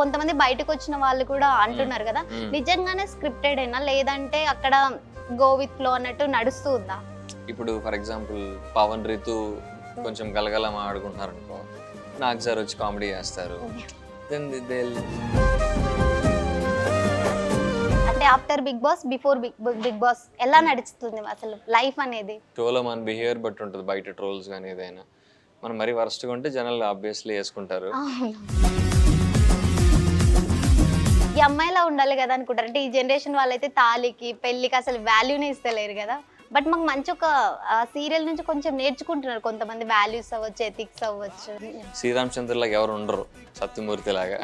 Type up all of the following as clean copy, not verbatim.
కొంతమంది బయటకు వచ్చిన వాళ్ళు కూడా అంటున్నారు కదా, నిజంగానే స్క్రిప్టెడ్ అయినా లేదంటే అక్కడ గో విత్ ఫ్లో అన్నట్టు నడుస్తూ ఉందా? ఇప్పుడు ఫర్ ఎగ్జాంపుల్ పవన్ రీతు కొంచెం గలగల ఆడుకుంటున్నారు అనుకో, నాకు సార్ వచ్చి కామెడీ చేస్తారు. అంటే ఆఫ్టర్ బిగ్ బాస్ బిఫోర్ బిగ్ బాస్ ఎలా నడుస్తుంది అసలు లైఫ్ అనేది? షోలో మన బిహేవియర్ బట్టి ఉంటుంది, బయట ట్రోల్స్ కానీ ఏదైనా. మనం మరీ వరస్ట్గా ఉంటే జనాలు ఆబ్వియస్లీ వేసుకుంటారు. ఈ అమ్మాయిలా ఉండాలి కదా అనుకుంటారు. అంటే ఈ జనరేషన్ వాళ్ళైతే తాళికి పెళ్లికి అసలు వాల్యూనే ఇస్తలేరు కదా. బట్ మాకు మంచి ఒక సీరియల్ నుంచి కొంచెం నేర్చుకుంటున్నారు కొంతమంది, వాల్యూస్ అవ్వచ్చు, ఎథిక్స్ అవ్వచ్చు. శ్రీరామచంద్ర లాగా ఎవరు ఉండరు, సత్యమూర్తి లాగా.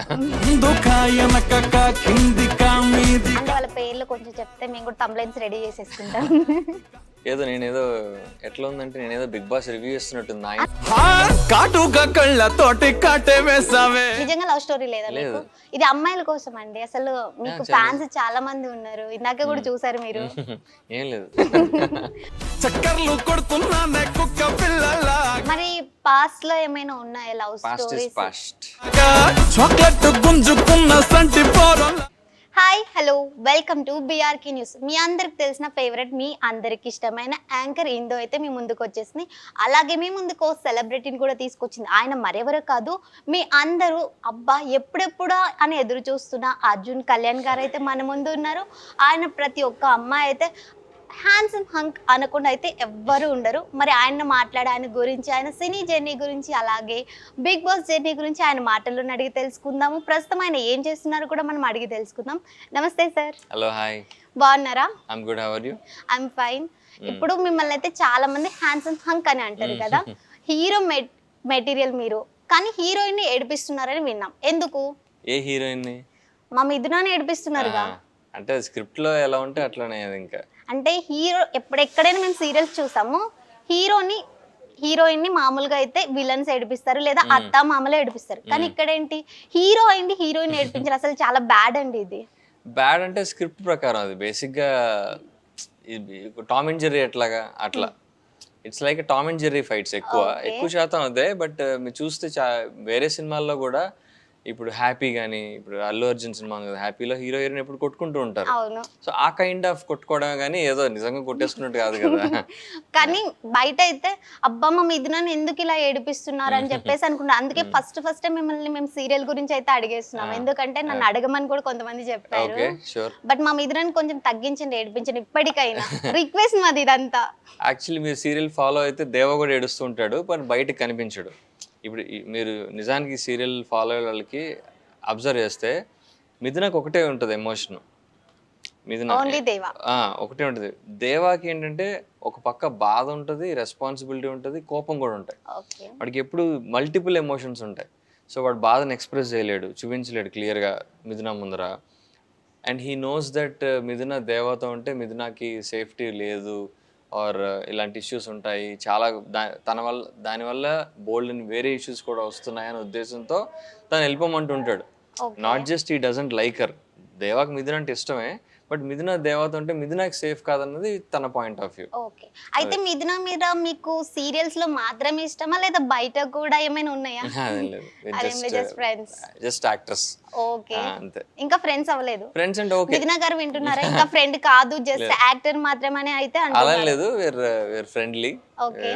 అంటే వాళ్ళ పేర్లు కొంచెం చెప్తే మేము కూడా తంబ్లైన్స్ రెడీ చేసేసుకుంటాం. నేనేదో ఎట్లా ఉందంటే నేనేదో బిగ్ బాస్ రివ్యూ చేస్తున్నట్టుంది. నిజంగా లవ్ స్టోరీ లేదా మీకు? ఇది అమ్మాయిల కోసం అండి. అసలు మీకు ఫ్యాన్స్ చాలా మంది ఉన్నారు, ఇందాక కూడా చూసారు మీరు. ఏం లేదు. మరి పాస్ట్ లో ఏమైనా ఉన్నాయా love stories? Hi, hello, welcome to BRK news. మీ అందరికి తెలిసిన ఫేవరెట్, మీ అందరికి ఇష్టమైన యాంకర్ ఇందో అయితే మీ ముందుకు వచ్చేసింది. అలాగే మీ ముందుకు సెలబ్రిటీని కూడా తీసుకొచ్చింది. ఆయన మరెవరో కాదు, మీ అందరూ అబ్బా ఎప్పుడెప్పుడా అని ఎదురు చూస్తున్న అర్జున్ కళ్యాణ్ గారు అయితే మన ముందు ఉన్నారు. ఆయన ప్రతి ఒక్క అమ్మాయి అయితే హ్యాండ్సమ్ హంక్ అనకుండా అయితే ఎవ్వరు ఉండరు. మరి ఆయన మాట్లాడే ఆయన గురించి, ఆయన సినీ జర్నీ గురించి, అలాగే బిగ్ బాస్ జర్నీ గురించి ఆయన మాటలను అడిగి తెలుసుకుందాము. ప్రస్తుతం ఆయన ఏం చేస్తున్నారు కూడా మనం అడిగి తెలుసుకుందాం. నమస్తే సార్. Hello, hi. బాగున్నారా? I'm good, how are you? I'm fine. ఇప్పుడు మిమ్మల్ని అయితే చాలా మంది హ్యాండ్సమ్ హంక్ అని అంటారు కదా. హీరో మెటీరియల్ మీరు, కానీ హీరోయిన్ ని ఏడిపిస్తున్నారని విన్నాం. ఎందుకు? ఏ హీరోయిన్? మా మిథునాన్ని ఏడిపిస్తున్నారుగా. అంటే స్క్రిప్ట్ లో ఎలా ఉంటే అట్లానే. ఇంకా అంటే హీరో ఎక్కడైనా మేము సీరియల్స్ చూసాము, హీరోయిన్ ని మామూలుగా అయితే విలన్స్ ఏడిపిస్తారు లేదా అత్త మామలే ఏడిపిస్తారు. కానీ ఇక్కడ ఏంటి, హీరో అయింది హీరోయిన్ ఏడిపించారు. అసలు చాలా బ్యాడ్ అండి ఇది. బ్యాడ్ అంటే స్క్రిప్ట్ ప్రకారం అది బేసిక్ గా టామ్ అండ్ జెర్రీ ఎట్లాగా అట్లా. It's like Tom and Jerry fights ఎక్కువ శాతం అదే. బట్ మీరు చూస్తే వేరే సినిమాల్లో కూడా ఇప్పుడు హ్యాపీ కానీ, ఇప్పుడు అల్లు అర్జున్ సినిమా కదా, హ్యాపీలో హీరో హీరోయిన్ ఎప్పుడు కొట్టుకుంటూ ఉంటారు. సో ఆ కైండ్ ఆఫ్ కొట్టుకోవడం కానీ ఏదో నిజంగా కొట్టేసుకున్నట్టు కాదు కదా. కానీ బయట అయితే అబ్బమ్మ మిథునాన్ని ఎందుకు ఇలా ఏడిపిస్తున్నారు అని చెప్పేసి అనుకుంటా. అందుకే ఫస్ట్ మిమ్మల్ని మేము సీరియల్ గురించి అయితే అడిగేస్తున్నాం. ఎందుకంటే నన్ను అడగమని కూడా కొంతమంది చెప్పారు. బట్ మా మిథునాన్ని కొంచెం తగ్గించండి, ఏడిపించండి ఇప్పటికైనా. రిక్వెస్ట్ మాది ఇదంతా. యాక్చువల్లీ మీరు సీరియల్ ఫాలో అయితే దేవ కూడా ఏడుస్తూ ఉంటాడు, బట్ బయటకు కనిపించడు. ఇప్పుడు మీరు నిజానికి సీరియల్ ఫాలో అయ్యే వాళ్ళకి అబ్జర్వ్ చేస్తే మిథునకు ఒకటే ఉంటుంది ఎమోషన్. మిథున ఒకటే ఉంటుంది. దేవాకి ఏంటంటే ఒక పక్క బాధ ఉంటుంది, రెస్పాన్సిబిలిటీ ఉంటుంది, కోపం కూడా ఉంటాయి. వాడికి ఎప్పుడు మల్టిపుల్ ఎమోషన్స్ ఉంటాయి. సో వాడు బాధను ఎక్స్ప్రెస్ చేయలేడు, చూపించలేడు క్లియర్గా మిథున ముందర. అండ్ హీ నోస్ దట్ మిథున దేవతో ఉంటే మిథునకి సేఫ్టీ లేదు, ఆర్ ఇలాంటి ఇష్యూస్ ఉంటాయి చాలా. దానివల్ల బోల్డ్ అని వేరే ఇష్యూస్ కూడా వస్తున్నాయనే ఉద్దేశంతో తను వెళ్ళిపోమంటుంటాడు. Not just he doesn't like her. దేవాకి మిథున అంటే ఇష్టమే, బట్ మిథున దేవతో ఉంటే మిథునకి సేఫ్ కాదన్నది తన పాయింట్ ఆఫ్ వ్యూ. ఓకే, అయితే మిథున మీద మీకు సీరియల్స్ లో మాత్రమే ఇష్టమా లేదా బయట కూడా ఏమైనా ఉన్నాయా? Just actress. ఓకే, ఇంకా ఫ్రెండ్స్ అవ్వలేదు? ఫ్రెండ్స్ అంటే ఓకే. మిథున గారు వింటున్నారా? ఇంకా ఫ్రెండ్ కాదు, జస్ట్ యాక్టర్ మాత్రమే అయితే అలా లేదు. We're friendly. Okay,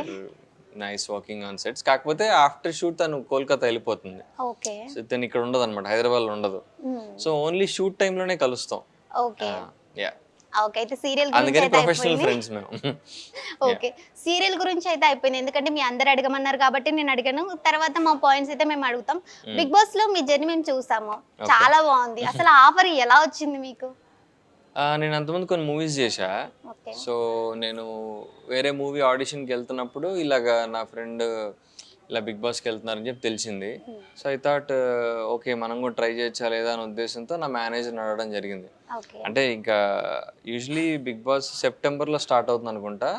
nice working on sets. కాకపోతే ఆఫ్టర్ షూట్ తను కోల్కతా వెళ్ళిపోతుంది. ఓకే, సో తను ఇక్కడ ఉండదు అనమాట, హైదరాబాద్ లో ఉండదు. సో ఓన్లీ షూట్ టైమ్ లోనే కలుస్తాం. Okay, yeah. ఓకే, అయితే సీరియల్ గురించి అయితే ప్రొఫెషనల్ ఫ్రెండ్స్ మేము. ఓకే, సీరియల్ గురించి అయితే అయిపోయింది. ఎందుకంటే మీ అందరు అడగమన్నారు కాబట్టి నేను అడిగాను. తర్వాత మా పాయింట్స్ అయితే మేము అడుగుతాం. బిగ్ బాస్ లో మీ జర్నీ మేము చూసాము, చాలా బాగుంది. అసలు ఆఫర్ ఎలా వచ్చింది మీకు? నేను అంతమంది కొన్ని మూవీస్ చేశా. సో నేను వేరే మూవీ ఆడిషన్కి వెళ్తున్నప్పుడు ఇలాగా నా ఫ్రెండ్ ఇలా బిగ్ బాస్కి వెళ్తున్నారని చెప్పి తెలిసింది. సో ఐ థాట్ ఓకే మనం కూడా ట్రై చేయొచ్చా లేదా అనే ఉద్దేశంతో నా మేనేజర్ని అడగడం జరిగింది. అంటే ఇంకా యూజువలీ బిగ్ బాస్ సెప్టెంబర్లో స్టార్ట్ అవుతుంది అనుకుంటా.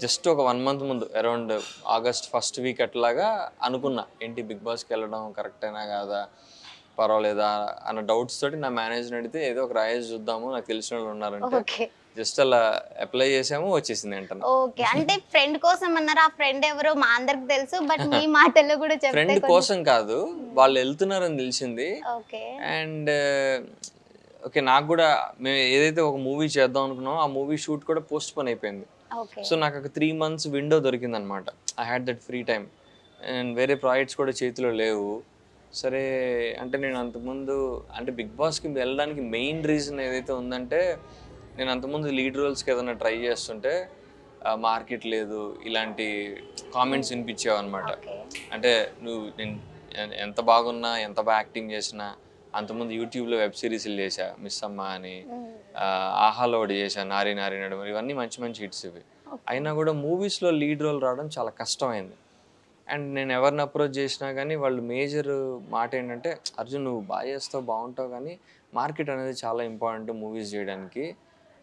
జస్ట్ ఒక 1 month ముందు, అరౌండ్ ఆగస్ట్ ఫస్ట్ వీక్ అట్లాగా అనుకున్నా, ఏంటి బిగ్ బాస్కి వెళ్ళడం కరెక్టేనా కాదా, పర్వాలేదా అన్న డౌట్స్ తోటి నా మేనేజర్ని అడిగితే ఏదో ఒక రాయేజ్ చూద్దాము, నాకు తెలిసిన వాళ్ళు ఉన్నారంటే జస్ట్ అలా అప్లై చేసాము, వచ్చేసింది వెంటనే. ఓకే. అంటే ఫ్రెండ్ కోసం అన్నారు. ఆ ఫ్రెండ్ ఎవరో మా అందరికి తెలుసు. బట్ మీ మాటల్లో కూడా చెప్తే ఫ్రెండ్ కోసం కాదు, వాళ్ళు వెళ్తున్నారని తెలిసింది. ఓకే. అండ్ ఓకే, నాకు కూడా మేము ఏదైతే ఒక మూవీ చేద్దాం అనుకున్నామో ఆ మూవీ షూట్ కూడా పోస్ట్ పోన్ అయిపోయింది. ఓకే. సో నాకు ఒక 3 months విండో దొరికింది అనమాట. I had that free time and వేరే ప్రాజెక్ట్స్ కూడా చేతిలో లేవు. సరే అంటే నేను అంతకుముందు అంటే బిగ్ బాస్కి వెళ్ళడానికి మెయిన్ రీజన్ ఏదైతే ఉందంటే, నేను అంతకుముందు లీడ్ రోల్స్కి ఏదైనా ట్రై చేస్తుంటే మార్కెట్ లేదు, ఇలాంటి కామెంట్స్ వినిపించేవి అనమాట. ఓకే. అంటే నేను ఎంత బాగున్నా, ఎంత బాగా యాక్టింగ్ చేసినా, అంతకుముందు యూట్యూబ్లో వెబ్ సిరీస్లు చేశా, మిస్ అమ్మ అని, ఆహాలో ఒకటి చేశా, నారి నారి నడుమ, ఇవన్నీ మంచి మంచి హిట్స్ ఇవి. అయినా కూడా మూవీస్లో లీడ్ రోల్ రావడం చాలా కష్టమైంది. అండ్ నేను ఎవరిని అప్రోచ్ చేసినా కానీ వాళ్ళు మేజర్ మాట ఏంటంటే, అర్జున్ నువ్వు బాగా చేస్తావు, బాగుంటావు, కానీ మార్కెట్ అనేది చాలా ఇంపార్టెంట్ మూవీస్ చేయడానికి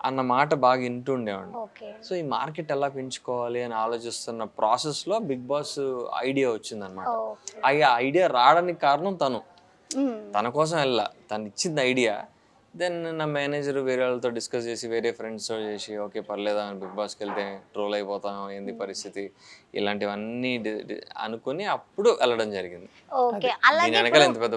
అన్న మాట బాగా వింటుండేవాడిని. ఓకే. సో ఈ మార్కెట్ ఎలా పెంచుకోవాలి అని ఆలోచిస్తున్న ప్రాసెస్లో బిగ్ బాస్ ఐడియా వచ్చిందనమాట. ఓకే. ఆ ఐడియా రావడానికి కారణం తను. మ్మ్. తన కోసం వెళ్ళా, తను ఇచ్చింది ఐడియా. దెన్ నా మేనేజర్ వేరే వాళ్ళతో డిస్కస్ చేసి, వేరే ఫ్రెండ్స్తో చేసి, ఓకే పర్లేదా బిగ్ బాస్కి వెళ్తే ట్రోల్ అయిపోతాం, ఏంది పరిస్థితి, ఇలాంటివన్నీ అనుకుని అప్పుడు వెళ్ళడం జరిగింది. ఓకే. అలాగే దీని వెనకాల ఎంత పెద్ద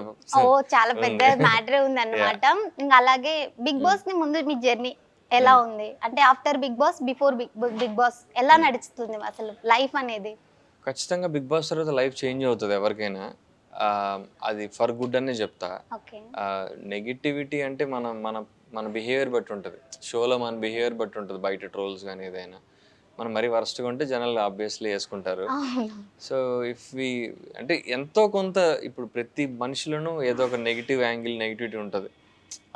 చాలా పెద్ద మ్యాటర్ ఉంది అన్నమాట. ఇంకా అలాగే బిగ్ బాస్ ని ముందు మీ జర్నీ ఎలా ఉంది? అంటే ఆఫ్టర్ బిగ్ బాస్, బిఫోర్ బిగ్ బాస్ ఎలా నడుస్తుంది అసలు లైఫ్ అనేది? ఖచ్చితంగా బిగ్ బాస్ తర్వాత లైఫ్ చేంజ్ అవుతుంది ఎవరికైనా. అది ఫర్ గుడ్ అనే చెప్తా. ఓకే. నెగిటివిటీ అంటే మన మన మన బిహేవియర్ బట్టి ఉంటుంది, షోలో మన బిహేవియర్ బట్టి ఉంటుంది. బయట ట్రోల్స్ కానీ ఏదైనా మనం మరీ వరస్ట్గా ఉంటే జనాలు ఆబ్వియస్లీ వేసుకుంటారు. సో ఇఫ్ వి అంటే ఎంతో కొంత ఇప్పుడు ప్రతి మనిషిలోనూ ఏదో ఒక నెగిటివ్ యాంగిల్, నెగిటివిటీ ఉంటుంది.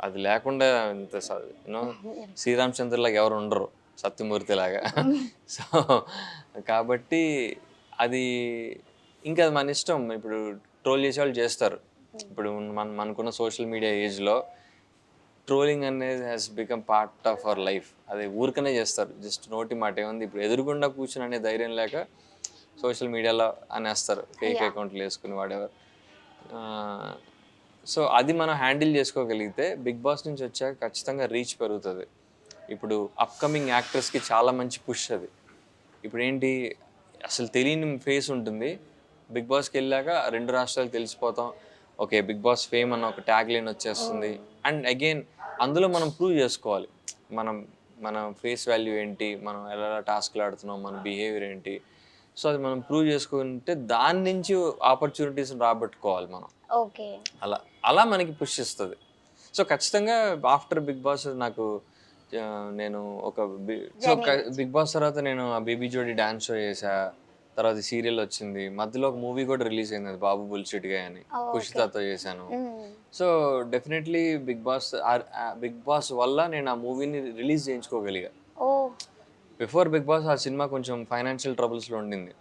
అది లేకుండా ఇంత యూనో శ్రీరామచంద్రలాగా ఎవరు ఉండరు, సత్యమూర్తి లాగా. సో కాబట్టి అది ఇంకా అది మన ఇష్టం. ఇప్పుడు ట్రోల్ చేసే వాళ్ళు చేస్తారు. ఇప్పుడు మనకున్న సోషల్ మీడియా ఏజ్లో ట్రోలింగ్ అనేది has become part of our life. అది ఊరికనే చేస్తారు, జస్ట్ నోటి మాట. ఏముంది ఇప్పుడు ఎదురుగుండా కూర్చుని అనే ధైర్యం లేక సోషల్ మీడియాలో అనేస్తారు, ఫేక్ అకౌంట్లు వేసుకుని వాడేవారు. సో అది మనం హ్యాండిల్ చేసుకోగలిగితే బిగ్ బాస్ నుంచి వచ్చాక ఖచ్చితంగా రీచ్ పెరుగుతుంది. ఇప్పుడు అప్కమింగ్ యాక్టర్స్కి చాలా మంచి పుష్ అది. ఇప్పుడు ఏంటి, అసలు తెలియని ఫేస్ ఉంటుంది, బిగ్ బాస్కి వెళ్ళాక 2 రాష్ట్రాలు తెలిసిపోతాం, ఓకే బిగ్ బాస్ ఫేమ్ అన్న ఒక ట్యాగ్ లైన్ వచ్చేస్తుంది. అండ్ అగైన్ అందులో మనం ప్రూవ్ చేసుకోవాలి మన ఫేస్ వాల్యూ ఏంటి, మనం ఎలా టాస్క్లు ఆడుతున్నాం, మన బిహేవియర్ ఏంటి. సో అది మనం ప్రూవ్ చేసుకుంటే దాని నుంచి ఆపర్చునిటీస్ రాబట్టుకోవాలి మనం. ఓకే. అలా మనకి పుష్ ఇస్తుంది. సో ఖచ్చితంగా ఆఫ్టర్ బిగ్ బాస్ నాకు నేను బిగ్ బాస్ తర్వాత నేను ఆ బేబీ జోడి డాన్స్ షో చేసా, తర్వాత సీరియల్ వచ్చింది, మధ్యలో ఒక మూవీ కూడా రిలీజ్ అయింది, అది బాబు బుల్షిట్ గా అని, కుషితాతో చేశాను. సో డెఫినెట్లీ బిగ్ బాస్ వల్ల నేను ఆ మూవీని రిలీజ్ చేయించుకోగలిగా. బిఫోర్ బిగ్ బాస్ ఆ సినిమా కొంచెం ఫైనాన్షియల్ ట్రబుల్స్లో ఉండింది.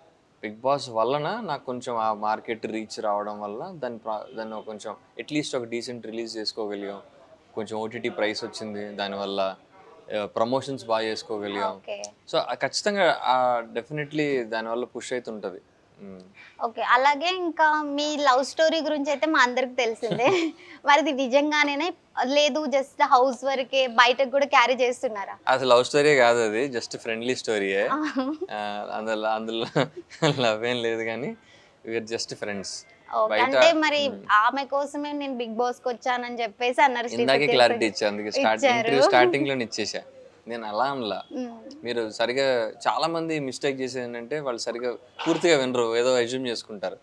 బిగ్ బాస్ వలన నాకు కొంచెం ఆ మార్కెట్ రీచ్ రావడం వల్ల దాన్ని కొంచెం అట్లీస్ట్ ఒక డీసెంట్ రిలీజ్ చేసుకోగలిగాం. కొంచెం ఓటీటీ ప్రైస్ వచ్చింది, దానివల్ల ప్రమోషన్స్ బాగా చేసుకోగలిగాం. సో ఖచ్చితంగా డెఫినెట్లీ దానివల్ల పుష్ అవుతుంటుంది. ఓకే. అలాగే ఇంకా మీ లవ్ స్టోరీ గురించి అయితే మా అందరికి తెలిసిందే. మరి ఇది నిజంగానే లేదు జస్ట్ హౌస్ వరకే, బయటకు కూడా క్యారీ చేస్తున్నారా? అసలు లవ్ స్టోరీ కాదు, అది జస్ట్ ఫ్రెండ్లీ స్టోరీయే. అందులో లవ్ ఏం లేదు, కానీ వీఆర్ జస్ట్ ఫ్రెండ్స్. అంటే మరి ఆమె కోసమే నేను బిగ్ బాస్ కి వచ్చానని చెప్పేసి అన్నారు. ఇందాకే క్లారిటీ ఇచ్చా, అందుకే ఇంటర్వ్యూ స్టార్టింగ్ లో ఇచ్చేసా. నేను అలా అనలా. మీరు సరిగా చాలా మంది మిస్టేక్ చేసేది ఏంటంటే, వాళ్ళు సరిగా పూర్తిగా వినరు, ఏదో అజ్యూమ్ చేసుకుంటారు.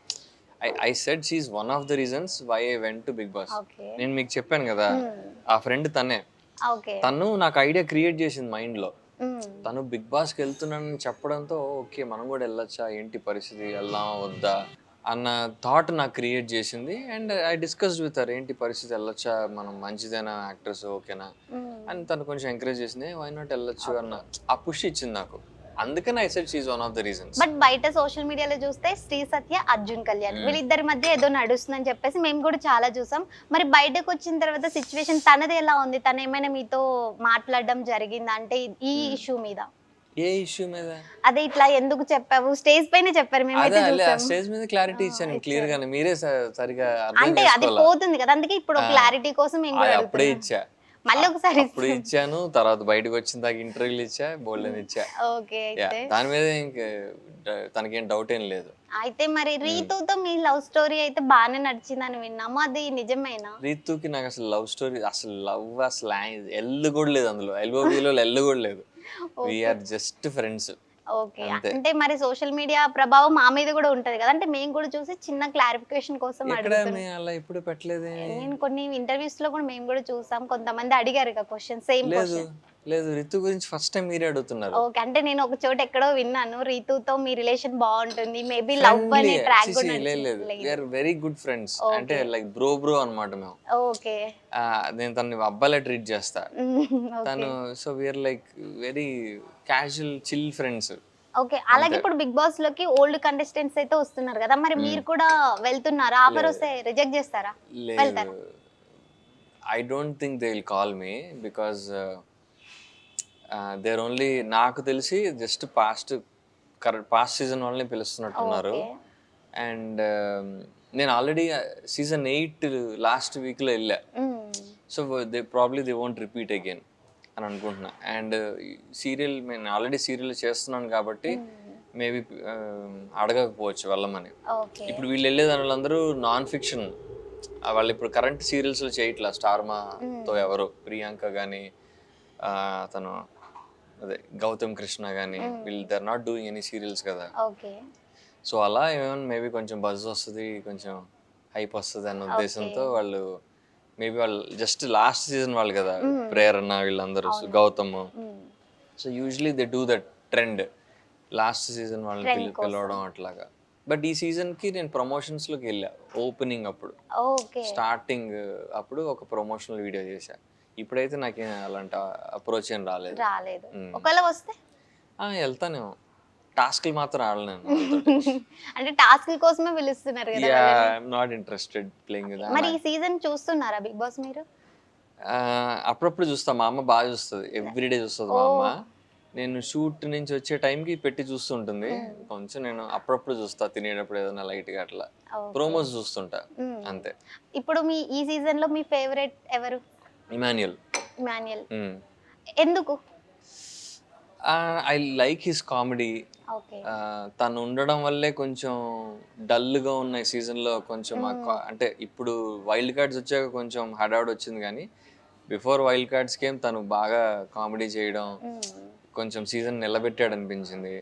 I said she is one of the reasons why I went to Bigg Boss. నేను మీకు చెప్పాను కదా, ఆ ఫ్రెండ్ తనే. తను నాకు ఐడియా క్రియేట్ చేసింది మైండ్ లో. తను బిగ్ బాస్కి వెళ్తున్నానని చెప్పడంతో ఓకే మనం కూడా వెళ్ళొచ్చా, ఏంటి పరిస్థితి, వెళ్దామా వద్దా అన్న థాట్ నాకు క్రియేట్ చేసింది. And I discussed with her, ఏంటి పరిస్థితి, వెళ్ళొచ్చా, మనం మంచిదేనా, యాక్టర్స్ ఓకేనా అని తను కొంచెం ఎంకరేజ్ చేసింది. వై నాట్ వెళ్ళొచ్చు అన్న ఆ పుష్ ఇచ్చింది నాకు. అందుకని I said she is one of the reasons. But బయట సోషల్ మీడియాలో చూస్తే శ్రీ సత్య, అర్జున్ కళ్యాణ్ వీళ్ళిద్దరి మధ్య ఏదో నడుస్తుందని చెప్పేసి మేము కూడా చాలా చూసాం. మరి బయటకు వచ్చిన తర్వాత సిచ్యువేషన్ తనది ఎలా ఉంది? తను ఏమైనా మీతో మాట్లాడడం జరిగిందా అంటే ఈ ఇష్యూ మీద? ఏ ఇష్యూ మీద? అదే ఇట్లా ఎందుకు చెప్పావు, స్టేజ్ పైన చెప్పారు, మేమైతే చూసాం. స్టేజ్ మీద క్లారిటీ ఇచ్చాను క్లియర్ గానే, మీరే సరిగా అర్థం అంటే అది పోతుంది కదా, అందుకే ఇప్పుడు క్లారిటీ కోసం మేము కూడా అప్పుడే ఇచ్చా. మళ్ళీ ఒకసారి అప్పుడు ఇచ్చాను, తర్వాత బయటకు వచ్చిన దాకా ఇంటర్వ్యూలు ఇచ్చా, బోల్డెన్ ఇచ్చా. ఓకే. యా, అయితే దాని మీద ఇంక తనకేం డౌట్ ఏం లేదు. అయితే మరి రీతుతో మీ లవ్ స్టోరీ అయితే బానే నడిచిందని విన్నాము. అది నిజమేనా? రీతుకి నాకు అసలు లవ్ స్టోరీ, అసలు లవ్ అసలు ఎల్లు కూడా లేదు అందులో, ఎల్ఓబిలో ఎల్లు కూడా లేదు. We are just friends okay. అంతే. అంటే మరి సోషల్ మీడియా ప్రభావం మా మీద గూడా ఉంటది గదా! అంటే మేము గూడా చూసి చిన్న క్లారిఫికేషన్ కోసం ఎక్కడ అడుగుతున్నాం. మేము అలా ఎప్పుడు పెట్టలేదే. నేను కొన్ని ఇంటర్వ్యూస్‌లో గూడా మేము గూడా చూసాం. కొంతమంది అడిగారు ఇక క్వెషన్ సేమ్ లేదు క్వెషన్. లేదు, రితు గురించి ఫస్ట్ టైం మీరే అడుగుతున్నారు. ఓకే. అంటే నేను ఒక చోట ఎక్కడో విన్నాను. రీతుతో మీ రిలేషన్ బావుంటుంది. మేబీ లవ్ ఫ్రెండ్లీ, అనే ట్రాక్ గూడా లేదు నడిచింది. లేదు, లేదు. We are very good friends. అంటే లైక్ బ్రో అన్నమాట మేము. ఓకే. నేను తనని అబ్బాయిలా ట్రీట్ చేస్తా. ఓకే. తను so we are like very casual chill friends. Okay. అలాగే ఇప్పుడు బిగ్ బాస్‌లోకి ఓల్డ్ కంటెస్టెంట్స్ అయితే వస్తున్నారు గదా! మరి మీరు కూడా వెళ్తున్నారా? ఆఫర్ వస్తే రిజెక్ట్ చేస్తారా? లేదు, వెళ్తారా? I don't think they will call me because there only, నాకు తెలిసి జస్ట్ పాస్ట్ సీజన్ వాళ్ళని పిలుస్తున్నట్టున్నారు. ఓకే. అండ్ నేను ఆల్రెడీ సీజన్ 8 లాస్ట్ వీక్లో వెళ్ళా. Hmm. So they won't repeat again అని అనుకుంటున్నా. అండ్ సీరియల్ నేను ఆల్రెడీ సీరియల్ చేస్తున్నాను కాబట్టి మేబీ అడగకపోవచ్చు వెళ్ళమని. ఓకే. ఇప్పుడు వీళ్ళు వెళ్ళే దానిలందరూ నాన్ ఫిక్షన్. వాళ్ళు ఇప్పుడు కరెంట్ సీరియల్స్లో చేయట్లా. స్టార్మాతో ఎవరు, ప్రియాంక కానీ, తను అదే గౌతమ్ కృష్ణ కానీ, వీళ్ళు they are not doing any serials కదా. ఓకే. సో అలా ఏమైనా మేబీ కొంచెం బజ్ వస్తుంది, కొంచెం హైప్ వస్తుంది అన్న ఉద్దేశంతో వాళ్ళు మేబీ వాళ్ళు జస్ట్ లాస్ట్ సీజన్ వాళ్ళు కదా, ప్రేరణ వీళ్ళందరూ, గౌతమ్. హ్మ్. So usually they do that trend, last season వాళ్ళని పిలవడం అట్లాగా. బట్ ఈ సీజన్కి నేను ప్రమోషన్స్లోకి వెళ్ళా, ఓపెనింగ్ అప్పుడు, ఓకే. స్టార్టింగ్ అప్పుడు ఒక ప్రమోషనల్ వీడియో చేశా. ఇప్పుడైతే నాకేం అలాంటి అప్రోచ్ ఏం రాలేదు. రాలేదు. ఒకవేళ వస్తే? వెళ్తానేమో, టాస్క్లు మాత్రం ఆడలేను. అంటే టాస్క్‌ల కోసమే పిలుస్తున్నారు గదా! యా, వాళ్ళని. I'm not interested playing with. మరి ఈ సీజన్ చూస్తున్నారా బిగ్ బాస్ మీరు? అప్పుడప్పుడు చూస్తా, మా అమ్మ బాగా చూస్తుంది, ఎవ్రీడే చూస్తుంది మా అమ్మ. నేను షూట్ నుంచి వచ్చే టైంకి పెట్టి చూస్తుంటుంది. కొంచెం నేను అప్పుడప్పుడు చూస్తా, తినేటప్పుడు ఏదైనా లైట్గా అట్లా ప్రోమోస్ చూస్తుంటా అంతే. ఇప్పుడు మీ ఈ సీజన్‌లో మీ ఫేవరెట్ ఎవరు? ఇమాన్యుయల్. ఇమాన్యుయల్. ఎందుకు? I like his comedy. Okay. తను ఉండడం వల్లే కొంచెం డల్గా ఉన్న ఈ సీజన్లో కొంచెం అంటే ఇప్పుడు వైల్డ్ కార్డ్స్ వచ్చాక కొంచెం హడావుడి వచ్చింది, కానీ బిఫోర్ వైల్డ్ కార్డ్స్ కేమ్ తను బాగా కామెడీ చేయడం, కొంచెం సీజన్ నిలబెట్టాడు అనిపించింది.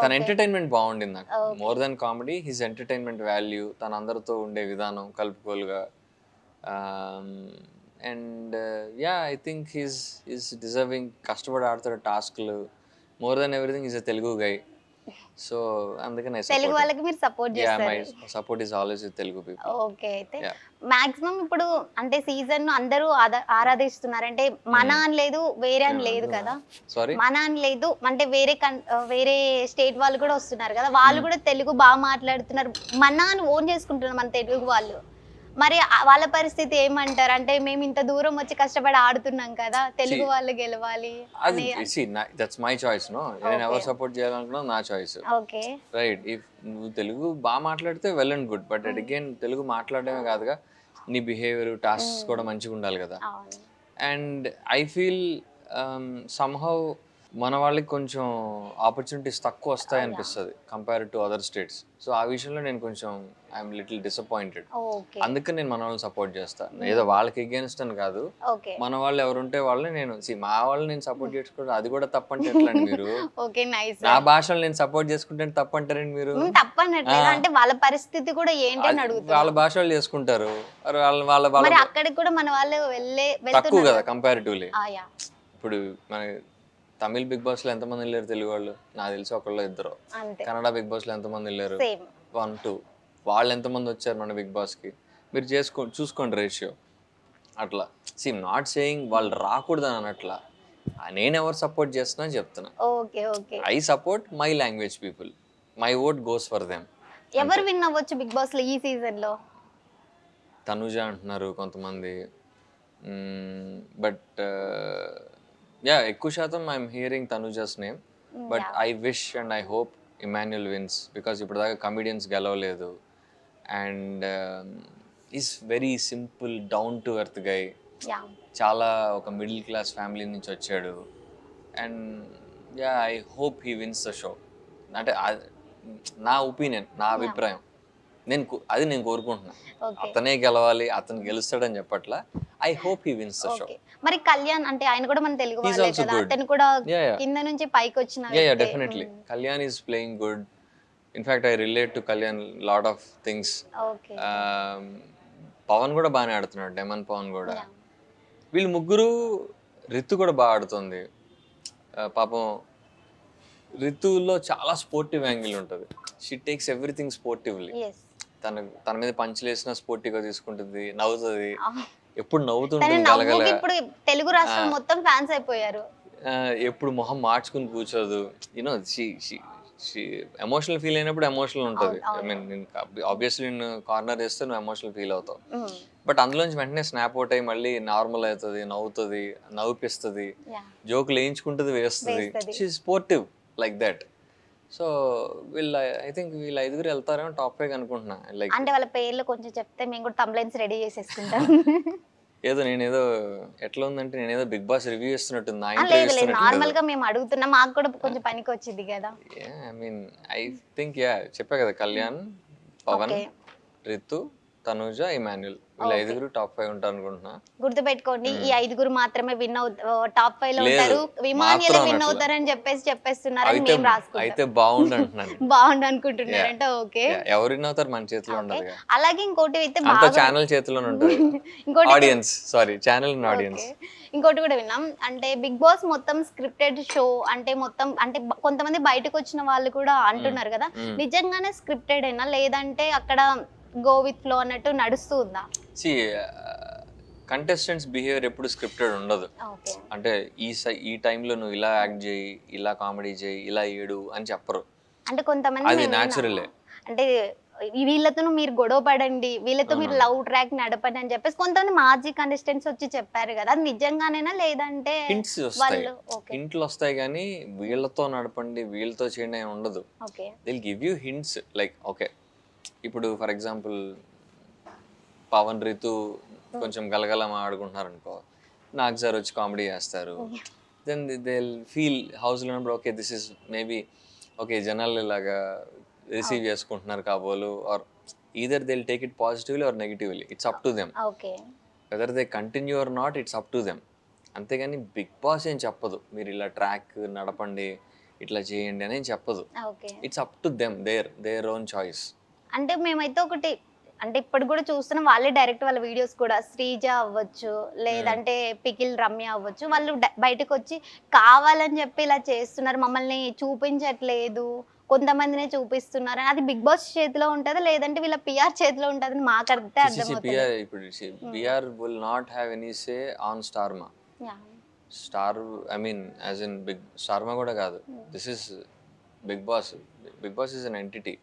తన ఎంటర్టైన్మెంట్ బాగుండింది నాకు. More than comedy, his entertainment value, తన అందరితో ఉండే విధానం కలుపుకోలుగా. And yeah, I think is deserving. కష్టపడి ఆడుతాడు టాస్క్లు. More than everything is a Telugu guy. So అందుకని తెలుగు వాళ్ళకి మీరు సపోర్ట్ చేస్తారు. My support is always with Telugu people. Okay. అయితే మాక్సిమం ఇప్పుడు అంటే సీజన్ అందరూ ఆరాధిస్తున్నారు. అంటే మన అని లేదు, వేరే అని లేదు కదా. సారీ, మన అని లేదు, అంటే వేరే స్టేట్ వాళ్ళు కూడా వస్తున్నారు కదా, వాళ్ళు కూడా తెలుగు బాగా మాట్లాడుతున్నారు. మన అని ఓన్ చేసుకుంటున్నారు మన తెలుగు వాళ్ళు. మరి వాళ్ళ పరిస్థితి ఏమంటారు? అంటే మేము ఇంత దూరం వచ్చి కష్టపడి ఆడుతున్నాం కదా, తెలుగు వాళ్ళు గెలవాలి. అది దట్స్ మై చాయిస్. నో, నేను ఎవరు సపోర్ట్ చేయాలనుకున్నా నా చాయిస్. ఓకే. రైట్. ఇఫ్ నువ్వు తెలుగు బాగా మాట్లాడితే well and good, but again Telugu మాట్లాడడమే కాదుగా, నీ బిహేవియర్, టాస్క్స్ కూడా మంచిగా ఉండాలి కదా. అవును. అండ్ ఐ ఫీల్ సమ్హౌ మన వాళ్ళకి కొంచెం ఆపర్చునిటీస్ తక్కువ వస్తాయి అనిపిస్తుంది compare to other states. So ఆ విషయంలో నేను కొంచెం ఐఎమ్ లిటిల్ డిసప్పాయింటెడ్. ఓకే. అందుకని నేను మన వాళ్ళని సపోర్ట్ చేస్తాను. ఏదో వాళ్ళకి ఎగెన్స్ట్ అని కాదు, ఓకే. మన వాళ్ళు ఎవరుంటే వాళ్ళని నేను మా వాళ్ళని నేను సపోర్ట్ చేసుకోవడం అది కూడా తప్పంటే ఎట్లా అండి మీరు? Okay, nice. నా భాషలో నేను సపోర్ట్ చేసుకుంటే తప్పంటారండి మీరు? తప్పనట్లేదు, అంటే వాళ్ళ పరిస్థితి కూడా ఏంటి అని అడుగుతారు. వాళ్ళ భాషలో చేసుకుంటారు, వాళ్ళ వాళ్ళ వాళ్ళ మరి అక్కడికి కూడా మన వాళ్ళు తక్కువ కదా కంపారిటివ్లీ. ఆయా. ఇప్పుడు మన తమిళ్ బిగ్ బాస్ లో ఎంతమంది వెళ్ళారు తెలుగు వాళ్ళు? నాకు తెలిసి ఒకళ్ళు ఇద్దరు. అంతే. కన్నడ బిగ్ బాస్ లో ఎంతమంది వెళ్ళారు? సేమ్ 1 2. వాళ్ళు ఎంతమంది వచ్చారు మన బిగ్ బాస్ కి? మీరు చూసుకోండి రేషియో. అట్లా నాట్ సేయింగ్ వాళ్ళు రాకూడదు అని అట్లా, నేను ఎవరు సపోర్ట్ చేస్తున్నా చెప్తున్నా. Okay. Okay. I support my language people, my vote goes for them. ఎవరు విన్ అవ్వచ్చు బిగ్ బాస్ లో ఈ సీజన్ లో? తనుజ అంటున్నారు కొంతమంది, బట్ యా, ఎక్కువ శాతం ఐఎమ్ హియరింగ్ తనుజాస్ name. But I wish and I hope Emmanuel wins, because ఇప్పుడు దాకా కమిడియన్స్ గెలవలేదు. And is very simple, down to earth guy. Yeah చాలా ఒక మిడిల్ క్లాస్ ఫ్యామిలీ నుంచి వచ్చాడు. And yeah I hope he wins the show. అంటే నా opinion, నా అభిప్రాయం. నేను కోరుకుంటున్నా. ఓకే అతనే గెలవాలి, అతను గెలుస్తాడని చెప్పట్లా. I hope he wins the show. Okay మరి కళ్యాణ్ అంటే ఆయన కూడా మన తెలుగు హీస్ వాళ్ళే ఆల్సో కదా, గుడ్. అతను కూడా యా యా కింద నుంచి పైకి వచ్చిన యా వ్యక్తే. Definitely. Kalyan is playing good. In fact I relate to Kalyan lot of things. Okay Pavan కూడా బాగానే ఆడుతున్నాడు, డెమన్ పవన్ కూడా. యా వీళ్ళు ముగ్గురు, రితు కూడా బాగా ఆడుతుంది. పాపం రితులో చాలా స్పోర్టివ్ యాంగిల్ ఉంటుంది. She takes everything sportively. Yes తన మీద పంచులు వేసినా స్పోర్టివ్గా తీసుకుంటుంది, నవ్వుతుంది. ఎప్పుడు తన నవ్వుతుంటుంది గలగల. నవ్వుకి ఇప్పుడు తెలుగు రాష్ట్రాలు మొత్తం ఫ్యాన్స్ అయిపోయారు. ఎప్పుడు మొహం మార్చుకుని కూర్చోదు. యూనో షీ ఎమోషనల్ ఫీల్ అయినప్పుడు ఎమోషనల్ ఉంటుంది. ఐ మీన్ ఆబ్వియస్లీ నేను కార్నర్ చేస్తే నువ్వు ఎమోషనల్ ఫీల్ అవుతావు. బట్ అందులోంచి వెంటనే స్నాప్ అవుట్ అయ్యి మళ్ళీ నార్మల్ అవుతుంది, నవ్వుతుంది, నవ్విపిస్తుంది, యా జోకులు వేయించుకుంటుంది, వేస్తుంది. She sportive like that. So I think వీళ్ళు 5 వెళ్తారేమో టాప్ 5 అనుకుంటున్నా. లైక్ అంటే వాళ్ళ పేర్లు కొంచెం చెప్తే మేము కూడా థంబ్లైన్స్ రెడీ చేసేసుకుంటాం. నేనేదో ఎట్లా ఉందంటే నేనేదో బిగ్ బాస్ రివ్యూ ఇస్తున్నట్టుంది, నా లేదు ఇంటర్వ్యూ లేదు ఇస్తున్నట్టు. నార్మల్ గా మేము అడుగుతున్నాం, మాకు కూడా కొంచెం పనికి వచ్చింది కదా. ఐ మీన్ ఐ థింక్ చెప్పా కదా, కళ్యాణ్, పవన్, ఓకే రితు, తనుజ, ఇమాన్యుల్, వీళ్ళు 5 టాప్ 5 ఉంటారు అనుకుంటున్నా. గుర్తుపెట్టుకోండి, ఈ 5 మాత్రమే విన్ టాప్ 5 లో లేదు, ఉంటారు, విమానియలే మాత్రం విన్ అనట్లా. అవుతారని చెప్పేస్తున్నారని అయితే మేము రాసుకుంటాం. అయితే బాగుండు అంటున్నాను. బాగుండు అనుకుంటున్నారంటే ఓకే. ఎవరు విన్ అవుతారు మన చేతిలో ఓకే ఉండదుగా. అలాగే ఇంకోటి అయితే అంతా బాగా ఛానల్ చేతిలోనే ఉంటుంది. ఇంకోటి audience, sorry, channel and audience. Okay. ఇంకోటి కూడా విన్నాం, అంటే బిగ్ బాస్ మొత్తం స్క్రిప్టెడ్ షో అంటే మొత్తం అంటే కొంతమంది బయటకు వచ్చిన వాళ్ళు కూడా అంటున్నారు కదా, నిజంగానే స్క్రిప్టెడ్ అయినా లేదంటే అక్కడ గో విత్ ఫ్లో అన్నట్టు నడుస్తూ ఉందా? సి కంటెస్టెంట్స్ బిహేవియర్ ఎప్పుడు స్క్రిప్టెడ్ ఉండదు. ఓకే అంటే ఈ టైంలో నువ్వు ఇలా యాక్ట్ చేయి, ఇలా కామెడీ చేయి, ఇలా ఏడు అని చెప్పరు. అంటే కొంతమంది అది మేము విన్నాము. న్యాచురలే. అంటే వీళ్ళతో మీరు గొడవ పడండి, వీళ్ళతో మీరు లవ్ ట్రాక్ నడపండి అని చెప్పేసి కొంతమంది మాజీ కంటెస్టెంట్స్ వచ్చి చెప్పారు కదా, అది నిజంగానేనా లేదంటే హింట్స్ వస్తాయి, వాళ్ళు? ఓకే హింట్లు వస్తాయి, కానీ వీళ్ళతో నడపండి, వీళ్ళతో చేయండి అని ఉండదు. Okay they'll give you hints. Like okay, ఇప్పుడు ఫర్ ఎగ్జాంపుల్ పవన్, రితు కొంచెం గలగల ఆడుకుంటున్నారు అనుకో, నాగ్ సార్ వచ్చి కామెడీ చేస్తారు. దెన్ దే ఫీల్ హౌస్లో ఉన్నప్పుడు okay this is maybe okay జనాలు ఇలాగా రిసీవ్ చేసుకుంటున్నారు కాబోలు, or either they take it positively or negatively. It's up to them. Okay whether they continue or not, it's up to them. అంతేగాని బిగ్ బాస్ ఏం చెప్పదు మీరు ఇలా ట్రాక్ నడపండి, ఇట్లా చేయండి అని ఏం చెప్పదు. Okay it's up to them, there own choice. అంటే మేమైతే ఒకటి, అంటే ఇప్పుడు కూడా చూస్తున్నాం, వాళ్ళే డైరెక్ట్ వాళ్ళ వీడియోస్ కూడా శ్రీజ అవ్వచ్చు లేదంటే పికిల్ రమ్య అవ్వచ్చు, వాళ్ళు బయటకు వచ్చి కావాలని చెప్పి ఇలా చేస్తున్నారు, మమ్మల్ని చూపించట్లేదు, కొంతమందినే చూపిస్తున్నారు అని. అది బిగ్ బాస్ చేతిలో ఉంటుందా లేదంటే వీళ్ళ పిఆర్ చేతిలో ఉంటుందని మాకు అర్థమవుతుంది. పిఆర్ ఇప్పుడు PR will not have any say on Star Maa. Star I mean as in Bigg Star Maa కూడా కాదు. This is Bigg Boss. Bigg Boss is an entity.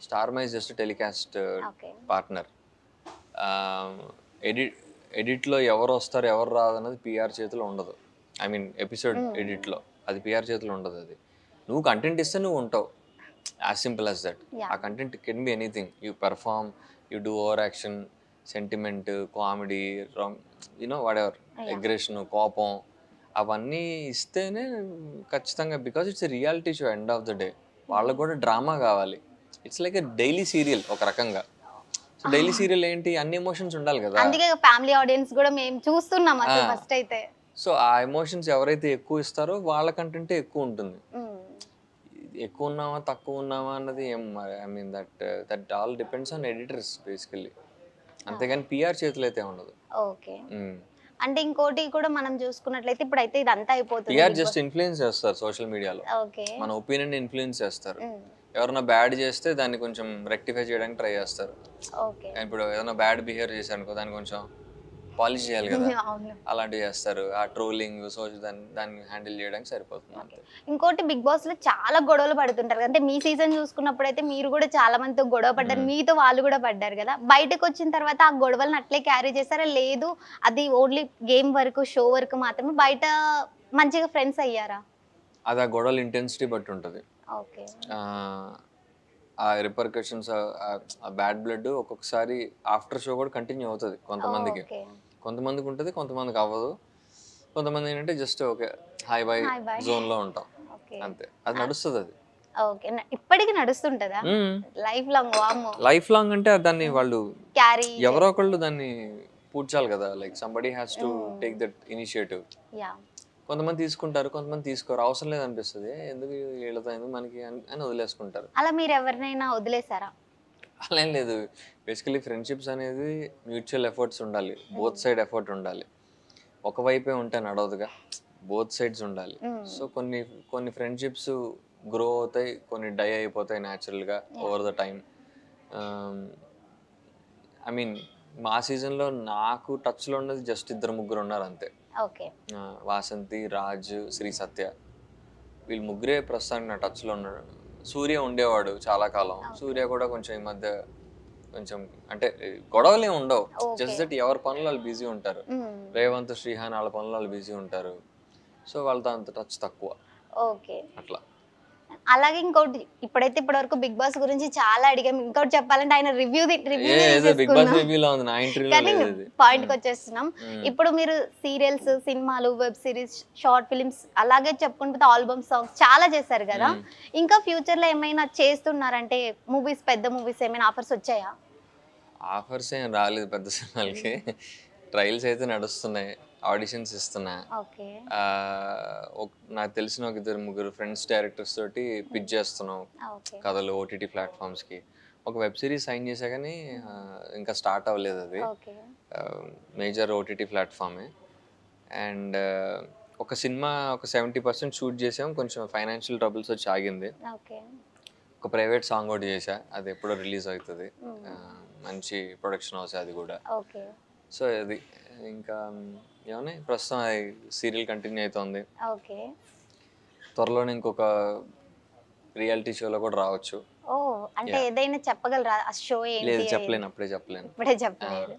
Star Maa is just telecast okay partner. ఎడిట్లో ఎవరు వస్తారు ఎవరు రాదు అన్నది PR చేతిలో ఉండదు. ఐ మీన్ ఎపిసోడ్ ఎడిట్లో అది పిఆర్ చేతిలో ఉండదు. అది నువ్వు కంటెంట్ ఇస్తే నువ్వు ఉంటావు, యాజ్ సింపుల్ యాజ్ దట్. ఆ content can be anything. You perform, you do over action, sentiment, comedy, you know what ever, aggression, కోపం, అవన్నీ ఇస్తేనే ఖచ్చితంగా. Because it's a reality show. End of the day వాళ్ళకు కూడా డ్రామా కావాలి. It's like a daily serial ఒక రకంగా. So daily serial ఏంటి, అన్ని ఎమోషన్స్ ఉండాలి కదా. అందుకే ఫ్యామిలీ ఆడియన్స్ కూడా మేము చూస్తున్నాం అసలు ఫస్ట్ అయితే. సో ఆ ఎమోషన్స్ ఎవరైతే ఎక్కువ ఇస్తారో వాళ్ళ కంటెంటే ఎక్కువ ఉంటుంది. ఎక్కువ ఉన్నామా తక్కువ ఉన్నామా అన్నది ఏం, I mean that all depends on editors basically. అంతేగాని పిఆర్ చేతులు అయితే ఉండదు. ఓకే అంటే ఇంకోటి కూడా మనం చూసుకున్నట్లయితే ఇప్పుడైతే ఇదంతా అయిపోతుంది. పిఆర్ జస్ట్ ఇన్ఫ్లుయెన్స్ చేస్తారు సోషల్ మీడియాలో. ఓకే మన ఒపీనియన్ ఇన్ఫ్లుయెన్స్ చేస్తారు. ఎవరైనా బ్యాడ్ చేస్తే దాన్ని కొంచెం రెక్టిఫై చేయడానికి ట్రై చేస్తారు. ఓకే ఇప్పుడు ఏదైనా బ్యాడ్ బిహేవ్ చేశారు అనుకో, దాన్ని కొంచెం పాలిష్ చేయాలి కదా, అవును. అలాంటివి చేస్తారు. ఆ ట్రోలింగ్ దాన్ని హ్యాండిల్ చేయడానికి సరిపోతుంది అంతే. ఇంకోటి బిగ్ బాస్ లో చాలా గొడవలు పడుతుంటారు. అంటే మీ సీజన్ చూసుకున్నప్పుడు అయితే మీరు కూడా చాలా మందితో గొడవ పడ్డారు, మీతో వాళ్ళు కూడా పడ్డారు కదా. బయటకు వచ్చిన తర్వాత ఆ గొడవలను అట్లే క్యారీ చేస్తారా, లేదు అది ఓన్లీ గేమ్ వరకు, షో వరకు మాత్రమే, బయట మంచిగా ఫ్రెండ్స్ అయ్యారా? అది ఆ గొడవల ఇంటెన్సిటీ బట్టి ఉంటుంది. ఓకే ఆ రిపర్కషన్స్, ఆ బ్యాడ్ బ్లడ్ ఒక్కొక్కసారి ఆఫ్టర్ షో కూడా కంటిన్యూ అవుతుంది కొంతమందికి. ఓకే కొంతమందికి ఉంటుంది, కొంతమందికి అవ్వదు. కొంతమంది ఏంటంటే just okay hi bye hi bye. జోన్లో ఉంటాం ఓకే. అంతే. అది నడుస్తుంది అది. ఓకే. ఇప్పటికి నడుస్తుంటదా? లైఫ్ లాంగ్ వామ్మో! లైఫ్ లాంగ్ అంటే దాన్ని వాళ్ళు క్యారీ ఎవరో ఒకళ్ళు దాన్ని పూడ్చాలి కదా. Like somebody has to take that initiative. Yeah! కొంతమంది తీసుకుంటారు, కొంతమంది తీసుకోరు. అవసరం లేదనిపిస్తుంది. ఎందుకు వీళ్ళతో ఎందుకు మనకి అని వదిలేసుకుంటారు. అలా మీరెవరినైనా వదిలేసారా? అలా ఏం లేదు. బేసికలీ ఫ్రెండ్షిప్స్ అనేది మ్యూచువల్ ఎఫర్ట్స్ ఉండాలి. బోత్ సైడ్ ఎఫర్ట్ ఉండాలి. ఒకవైపే ఉంటే నడవదుగా. బోత్ సైడ్స్ ఉండాలి. సో కొన్ని కొన్ని ఫ్రెండ్షిప్స్ గ్రో అవుతాయి, కొన్ని డై అయిపోతాయి న్యాచురల్గా over the time. I mean మా సీజన్లో నాకు టచ్లో ఉన్నది జస్ట్ 2-3 ఉన్నారు అంతే. ఓకే. వాసంతి, రాజ్, శ్రీ సత్య, వీళ్ళు ముగ్గురే ప్రస్తుతానికి నా టచ్లో ఉన్నాడు. సూర్య ఉండేవాడు చాలా కాలం. సూర్య కూడా కొంచెం ఈ మధ్య కొంచెం అంటే గొడవలు ఏమి ఉండవు. జస్ట్ దట్ ఎవరి పనులు వాళ్ళు బిజీ ఉంటారు. రేవంత్, శ్రీహాన్ వాళ్ళ పనులు వాళ్ళు బిజీ ఉంటారు. సో వాళ్ళతో అంత టచ్ తక్కువ ఓకే. అట్లా. అలాగే ఇంకోటి ఇప్పుడైతే ఇప్పటివరకు బిగ్ బాస్ గురించి చాలా అడిగాం. ఇంకోటి చెప్పాలంటే ఆయన రివ్యూ ఏదో బిగ్ బాస్ రివ్యూలో ఉంది, నా ఇంటర్వ్యూలో కానీ లేదు ఇది. పాయింట్కి వచ్చేస్తున్నాం. ఇప్పుడు మీరు సీరియల్స్, సినిమాలు, వెబ్ సిరీస్, షార్ట్ ఫిలిమ్స్ అలాగే చెప్పుకుంటే ఆల్బమ్ సాంగ్స్ చాలా చేశారు కదా. ఇంకా ఫ్యూచర్ లో ఏమైనా చేస్తున్నారంటే మూవీస్, పెద్ద మూవీస్ ఏమైనా ఆఫర్స్ వచ్చాయా? ఆఫర్స్ ఏం రాలేదు పెద్ద సినిమాలకి. ట్రయల్స్ అయితే నడుస్తున్నాయి, ఆడిషన్స్ ఇస్తున్నా. ఓకే. నాకు తెలిసిన ఒక 2-3 ఫ్రెండ్స్ డైరెక్టర్స్ తోటి పిచ్ చేస్తున్నాం ఓకే. కథలు ఓటీటీ ప్లాట్ఫామ్స్కి. ఒక వెబ్ సిరీస్ సైన్ చేసా కానీ ఇంకా స్టార్ట్ అవ్వలేదు అది. ఓకే. మేజర్ ఓటీటీ ప్లాట్ఫామే. అండ్ ఒక సినిమా ఒక 70% షూట్ చేసాం, కొంచెం ఫైనాన్షియల్ ట్రబుల్స్ వచ్చి ఆగింది. ఓకే. ఒక ప్రైవేట్ సాంగ్ ఒకటి చేసా, అది ఎప్పుడో రిలీజ్ అవుతుంది. మంచి ప్రొడక్షన్ హౌస్ అది కూడా. ఓకే. సో అది ఇంకా ఏమన్నా ప్రస్తుతం అది సీరియల్ కంటిన్యూ అవుతుంది. ఓకే. త్వరలోనే ఇంకొక రియాలిటీ షోలో కూడా రావచ్చు. ఓ అంటే ఏదైనా చెప్పగలరా ఆ షో లేదు ఏంటి? చెప్పలేను, అప్పుడే చెప్పలేను. ఇప్పుడే చెప్పలేదు.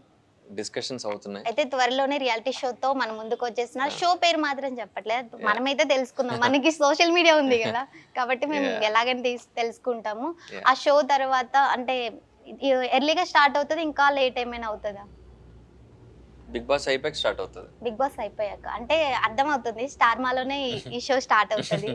డిస్కషన్స్ అవుతున్నాయి. అయితే త్వరలోనే రియాలిటీ షోతో మన ముందుకు వచ్చేస్తున్నారు. షో పేరు మాత్రం చెప్పట్లేదు, మనమైతే తెలుసుకుందాం. మనకి సోషల్ మీడియా ఉంది కదా, కాబట్టి మేము ఎలాగైనా తెలుసుకుంటాము. ఆ షో తర్వాత అంటే ఎర్లీగా స్టార్ట్ అవుతుంది, ఇంకా లేట్ ఏమైనా అవుతుందా? బిగ్ బాస్ అయిపోయాక స్టార్ట్ అవుతుంది. బిగ్ బాస్ అయిపోయాక అంటే అర్థం అవుతుంది, స్టార్ మాలోనే ఈ షో స్టార్ట్ అవుతుంది.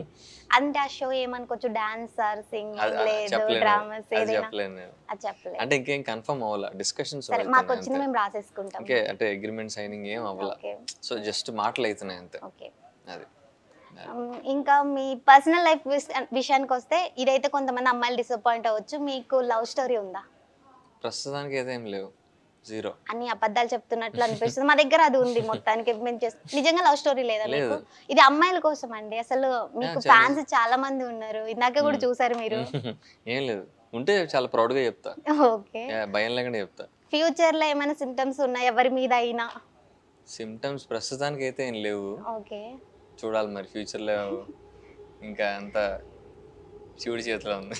అంటే ఆ షో ఏమనుకోవచ్చు, డాన్స్ ఆర్ సింగింగ్ లేదు డ్రామాస్ ఏదైనా? చెప్పలేను అది చెప్పలేదు. అంటే ఇంకేం కన్ఫర్మ్ అవ్వాల, డిస్కషన్స్ సరే మాకు వచ్చింది మేము రాసేసుకుంటాం. ఓకే. అంటే అగ్రిమెంట్ సైనింగ్ ఏం అవ్వాల, సో జస్ట్ మాటలు అవుతున్నాయి అంతే. ఓకే. అది ఇంకా మీ పర్సనల్ లైఫ్ విషయానికి వస్తే ఇదైతే కొంతమంది అమ్మాయిలు డిసప్పాయింట్ అవ్వచ్చు, మీకు లవ్ స్టోరీ ఉందా? ప్రస్తుతానికి అయితే ఏం లేవు, జీరో. అన్ని అబద్ధాలు చెప్తున్నట్లు అనిపిస్తుంది. మా దగ్గర అది ఉంది మొత్తానికి. మేము నిజంగా లవ్ స్టోరీ లేదా మీకు? ఇది అమ్మాయిల కోసం అండి. అసలు మీకు ఫ్యాన్స్ చాలా మంది ఉన్నారు, ఇందాక కూడా చూసారు మీరు. ఏం లేదు, ఉంటే చాలా ప్రౌడ్ గా చెప్తా. ఓకే. భయం లేకుండా చెప్తా. ఫ్యూచర్ లో ఏమైనా సిమ్టమ్స్ ఉన్నాయా ఎవరి మీద అయినా? సిమ్టమ్స్ ప్రస్తుతానికి అయితే ఏం లేవు. ఓకే. చూడాలి మరి ఫ్యూచర్ లో, ఇంకా అంత శివుడి చేతిలో ఉంది.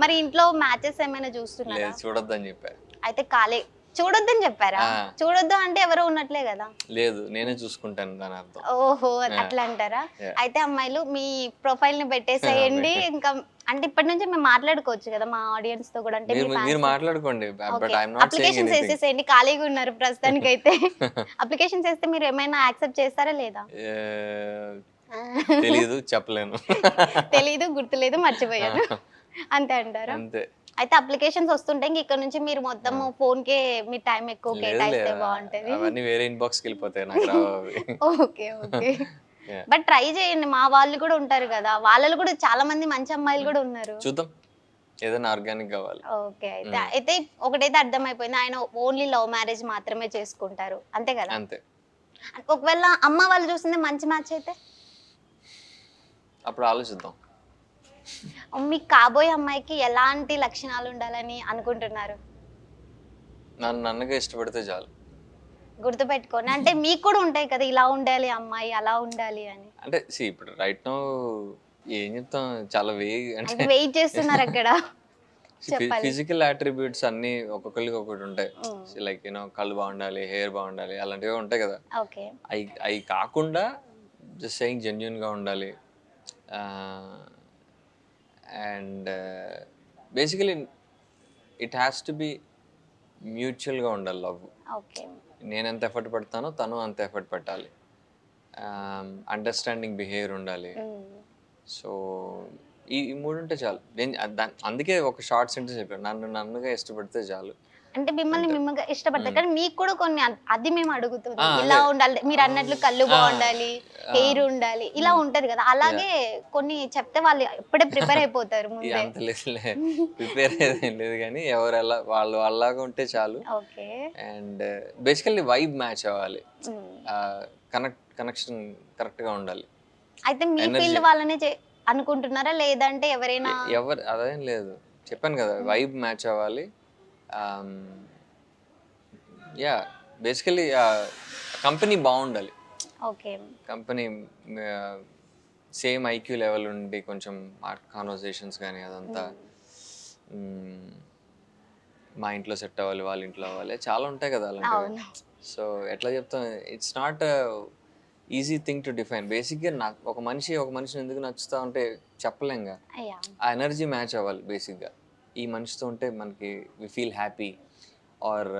మరి ఇంట్లో మ్యాచెస్ ఏమైనా చూస్తున్నారా? లేదు, చూడొద్దని చెప్పా. అయితే ఖాళీ చూడొద్దని చెప్పారా? చూడొద్దు అంటే ఎవరో ఉన్నట్లే కదా. లేదు, నేనే చూసుకుంటాను దాని అర్థం. ఓహో అట్లా అంటారా? అయితే అమ్మాయిలు మీ ప్రొఫైల్ ని పెట్టేసేయండి. ఇంకా అంటే ఇప్పటి నుంచి మేము మాట్లాడుకోవచ్చు కదా మా ఆడియన్స్ తో కూడా. అంటే మీరు మాట్లాడుకోండి, but I am not saying applications anything. వేసేసేయండి, ఖాళీగా ఉన్నారు ప్రస్తుతానికి అయితే. అప్లికేషన్స్ వేస్తే మీరు ఏమైనా యాక్సెప్ట్ చేస్తారా లేదా? తెలీదు, చెప్పలేను. తెలీదు, గుర్తులేదు, మర్చిపోయాను అంతే అంటారా? అంతే. అయితే అప్లికేషన్స్ వస్తుంటే ఇక్కడ నుంచి మీరు మొత్తం ఫోన్ కే మీ టైం ఎక్కువ కేటాయిస్తే బాగుంటది. అవన్నీ వేరే ఇన్బాక్స్ కి వెళ్ళిపోతాయి, నాకు రావు అవి. ఓకే. ఓకే. బట్ ట్రై చేయండి, మా వాళ్ళు కూడా ఉంటారు కదా, వాళ్ళలో కూడా చాలా మంది మంచి అమ్మాయిలు కూడా ఉన్నారు. చూద్దాం, ఏదైనా ఆర్గానిక్ కావాలి. ఓకే. అయితే ఒకటైతే అర్థమైపోయింది, ఆయన ఓన్లీ లవ్ మ్యారేజ్ మాత్రమే చేసుకుంటారు, అంతే కదా? అంతే. ఒకవేళ అమ్మ వాళ్ళు చూసింది మంచి మ్యాచ్ అయితే అప్పుడు ఆలోచిద్దాం. మీకు కాబోయే అమ్మాయికి ఎలాంటి లక్షణాలు ఉండాలని అనుకుంటున్నారు? నన్నగా ఇష్టపడితే చాలు. గుర్తుపెట్టుకోండి, అంటే మీకు కూడా ఉంటాయి కదా, ఇలా ఉండాలి అమ్మాయి, అలా ఉండాలి అని. అంటే ఇప్పుడు రైట్ నౌ ఏం చెప్తాం, చాలా అంటే వెయిట్ చేస్తున్నారు అక్కడ. ఫిజికల్ అట్రిబ్యూట్స్ అన్ని ఒక్కొక్కరికి ఒకటి ఉంటాయి. లైక్ కళ్ళు బాగుండాలి, హెయిర్ బాగుండాలి, అలాంటివి ఉంటాయి కదా. ఓకే. అవి కాకుండా జస్ట్ సేయింగ్ జెన్యున్ గా ఉండాలి. And basically it has to be మ్యూచువల్గా ఉండాలి లవ్. ఓకే. నేను ఎంత ఎఫర్ట్ పెడతానో తను అంత ఎఫర్ట్ పెట్టాలి. అండర్స్టాండింగ్ బిహేవియర్ ఉండాలి. సో ఈ 3 ఉంటే చాలు. నేను అందుకే ఒక షార్ట్ సెంటెన్స్ చెప్పాను. నన్నుగా ఇష్టపడితే చాలు. అంటే మిమ్మల్ని అంతే. మిమ్మల్ని ఇష్టపడతారు. కానీ మీకు కూడా కొన్ని అది మేము అడుగుతుంది. అదే. ఇలా ఉండాలి. మీరు అన్నట్లు కళ్ళు బాగుండాలి, ఆ, హెయిర్ ఉండాలి. ఇలా ఉంటది కదా. అలాగే కొన్ని చెప్తే వాళ్ళు ఇప్పుడే ప్రిపేర్ అయిపోతారు ముందే. అంత లేదులే, ప్రిపేర్ అయ్యేదేం లేదు కానీ ఎవరు ఎలా వాళ్ళు వాళ్ళలాగా ఉంటే చాలు. Okay. And basically vibe match అవ్వాలి. కనెక్షన్ కరెక్ట్గా ఉండాలి. అయితే మీ Energy. ఫీల్డ్ వాళ్ళనే అనుకుంటున్నారా? లేదంటే ఎవరైనా? ఎవరు అదేం లేదు, చెప్పాను కదా, వైబ్ మ్యాచ్ అవ్వాలి. యా, బేసికలీ కంపెనీ బాగుండాలి. Okay. Company same IQ level ఉండి కొంచెం కాన్వర్సేషన్స్ కానీ అదంతా మా ఇంట్లో సెట్ అవ్వాలి, వాళ్ళ ఇంట్లో అవ్వాలి, చాలా ఉంటాయి కదా అలాంటివి. అవును. సో ఎట్లా చెప్తాం, it's not easy thing to define. బేసిక్గా నాకు ఒక మనిషిని ఎందుకు నచ్చుతా ఉంటే చెప్పలేంగా. అయ్యా. ఆ ఎనర్జీ మ్యాచ్ అవ్వాలి బేసిక్గా. ఈ మనిషితో ఉంటే మనకి వి ఫీల్ హ్యాపీ, ఆర్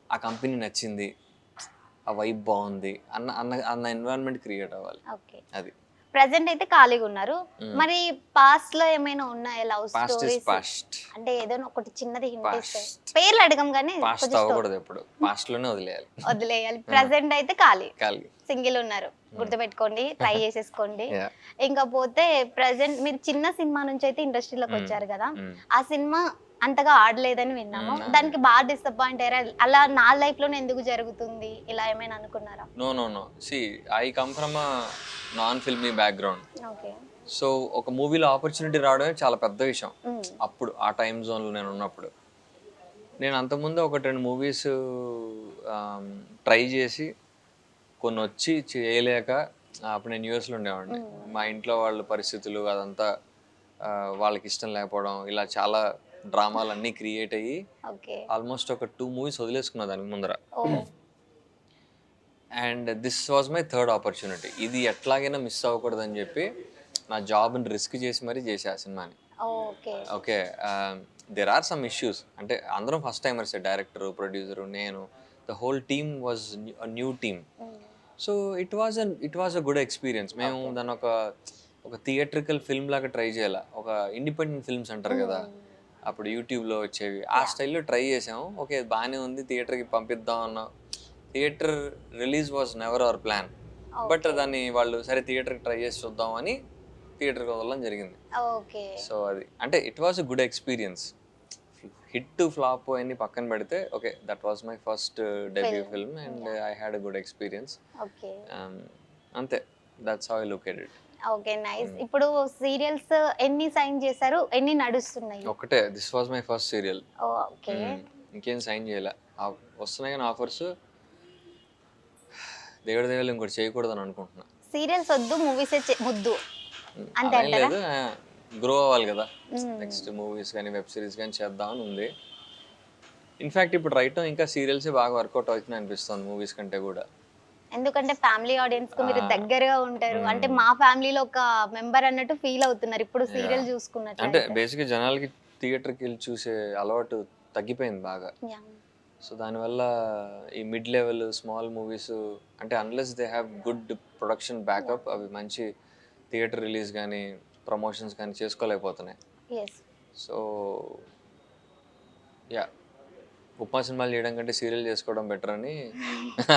ఆ కంపెనీ నచ్చింది, ఆ వైబ్ బాగుంది అన్న అన్న అన్న ఎన్విరాన్మెంట్ క్రియేట్ అవ్వాలి. ఓకే. అది ప్రెజెంట్ అయితే ఖాళీగా ఉన్నారు. మరి పాస్ట్ లో ఏమైనా ఉన్నాయా love past is stories? Past. అంటే ఏదైనా ఒకటి చిన్నది హింట్ ఇస్తే. Past. పేర్లు అడగం కానీ పాస్ట్ కొంచెం అవ్వకూడదు, ఎప్పుడు పాస్ట్ లోనే వదిలేయాలి. వదిలేయాలి. ప్రెజెంట్ అయితే ఖాళీ, ఖాళీ. సింగిల్ ఉన్నారు. గుర్తుపెట్టుకోండి, ట్రై చేసేసుకోండి. Yeah. ఇంకా పోతే ప్రెజెంట్ మీరు చిన్న సినిమా నుంచి అయితే ఇండస్ట్రీలోకి వచ్చారు కదా. ఆ సినిమా అంతగా ఆడలేదని విన్నాము. దానికి బాగా డిసప్పాయింట్ అయ్యారా? అలా నా లైఫ్ లోనే ఎందుకు జరుగుతుంది ఇలా ఏమైనా అనుకున్నారా? No. See, I come from a non filmy background. Okay. So ఒక మూవీలో ఆపర్చునిటీ రావడమే చాలా పెద్ద విషయం. అప్పుడు ఆ టైం జోన్లో నేను ఉన్నప్పుడు, నేను అంతకుముందు 1-2 మూవీస్ ట్రై చేసి కొన్ని వచ్చి చేయలేక, అప్పుడు నేను యూఎస్లో ఉండేవాడిని. మా ఇంట్లో వాళ్ళ పరిస్థితులు అదంతా వాళ్ళకి ఇష్టం లేకపోవడం, ఇలా చాలా డ్రామాలు అన్నీ క్రియేట్ అయ్యి ఓకే. ఆల్మోస్ట్ ఒక 2 మూవీస్ వదిలేసుకున్నా దానికి ముందర. Oh. And this was my third opportunity. ఇది ఎట్లాగైనా మిస్ అవ్వకూడదని చెప్పి నా జాబ్ని రిస్క్ చేసి మరీ చేసే ఆ సినిమాని. Okay. Okay, there are some issues. అంటే అందరం ఫస్ట్ టైమర్స్, డైరెక్టర్, ప్రొడ్యూసర్, నేను, the whole team was new team. So it was a good experience. మేము దాన్ని ఒక థియేట్రికల్ ఫిల్మ్ లాగా ట్రై చేయాలి. ఒక ఇండిపెండెంట్ ఫిల్మ్స్ అంటారు కదా, అప్పుడు యూట్యూబ్లో వచ్చేవి, ఆ స్టైల్లో ట్రై చేసాము. ఓకే, బాగానే ఉంది, థియేటర్కి పంపిద్దాం అన్నాం. Theatre release was never our plan. But దాన్ని వాళ్ళు సరే థియేటర్కి ట్రై చేసి చూద్దాం అని థియేటర్కి వదలడం జరిగింది. ఓకే. సో అది అంటే it was a good experience. Hit to flop అన్ని పక్కన పెడితే, okay, that was my first debut film and I had a good experience. Okay. అంతే, that's how I look at it. Okay, nice. ఇప్పుడు serials ఎన్ని sign చేశారు? ఎన్ని నడుస్తున్నాయి? ఒకటే, this was my first serial. Okay. ఇంకేం సైన్ చేయలే. వస్తున్నాయి కానీ ఆఫర్స్, దేవుడి దేవుళ్ళు ఇంకోటి చేయకూడదని అనుకుంటున్నా. సీరియల్స్ వద్దు, మూవీస్ ముద్దు అంతే అదేం అంటారా? లేదు, గ్రో అవ్వాలి కదా. నెక్స్ట్ మూవీస్ కానీ వెబ్ సిరీస్ కానీ చేద్దామని ఉంది. ఇన్ఫ్యాక్ట్ ఇప్పుడు రైట్ ఇంకా సీరియల్సే బాగా వర్కౌట్ అవుతుంది అనిపిస్తుంది మూవీస్ కంటే కూడా. ఎందుకంటే ఫ్యామిలీ ఆడియన్స్ కు మీరు దగ్గరగా ఉంటారు. అంటే మా ఫ్యామిలీలో ఒక మెంబర్ అన్నట్టు ఫీల్ అవుతున్నారు ఇప్పుడు సీరియల్ చూసుకున్నట్టు. అంటే బేసిక్గా జనాలకి థియేటర్కి వెళ్ళి చూసే అలవాటు తగ్గిపోయింది బాగా. సో దానివల్ల ఈ మిడ్ లెవెల్ స్మాల్ మూవీస్ అంటే unless they have good production backup, అవి మంచి థియేటర్ రిలీజ్ కానీ ప్రమోషన్స్ కానీ చేసుకోలేకపోతున్నాయి. సో యా, ఉప్మా సినిమాలు చేయడం కంటే సీరియల్ చేసుకోవడం బెటర్ అని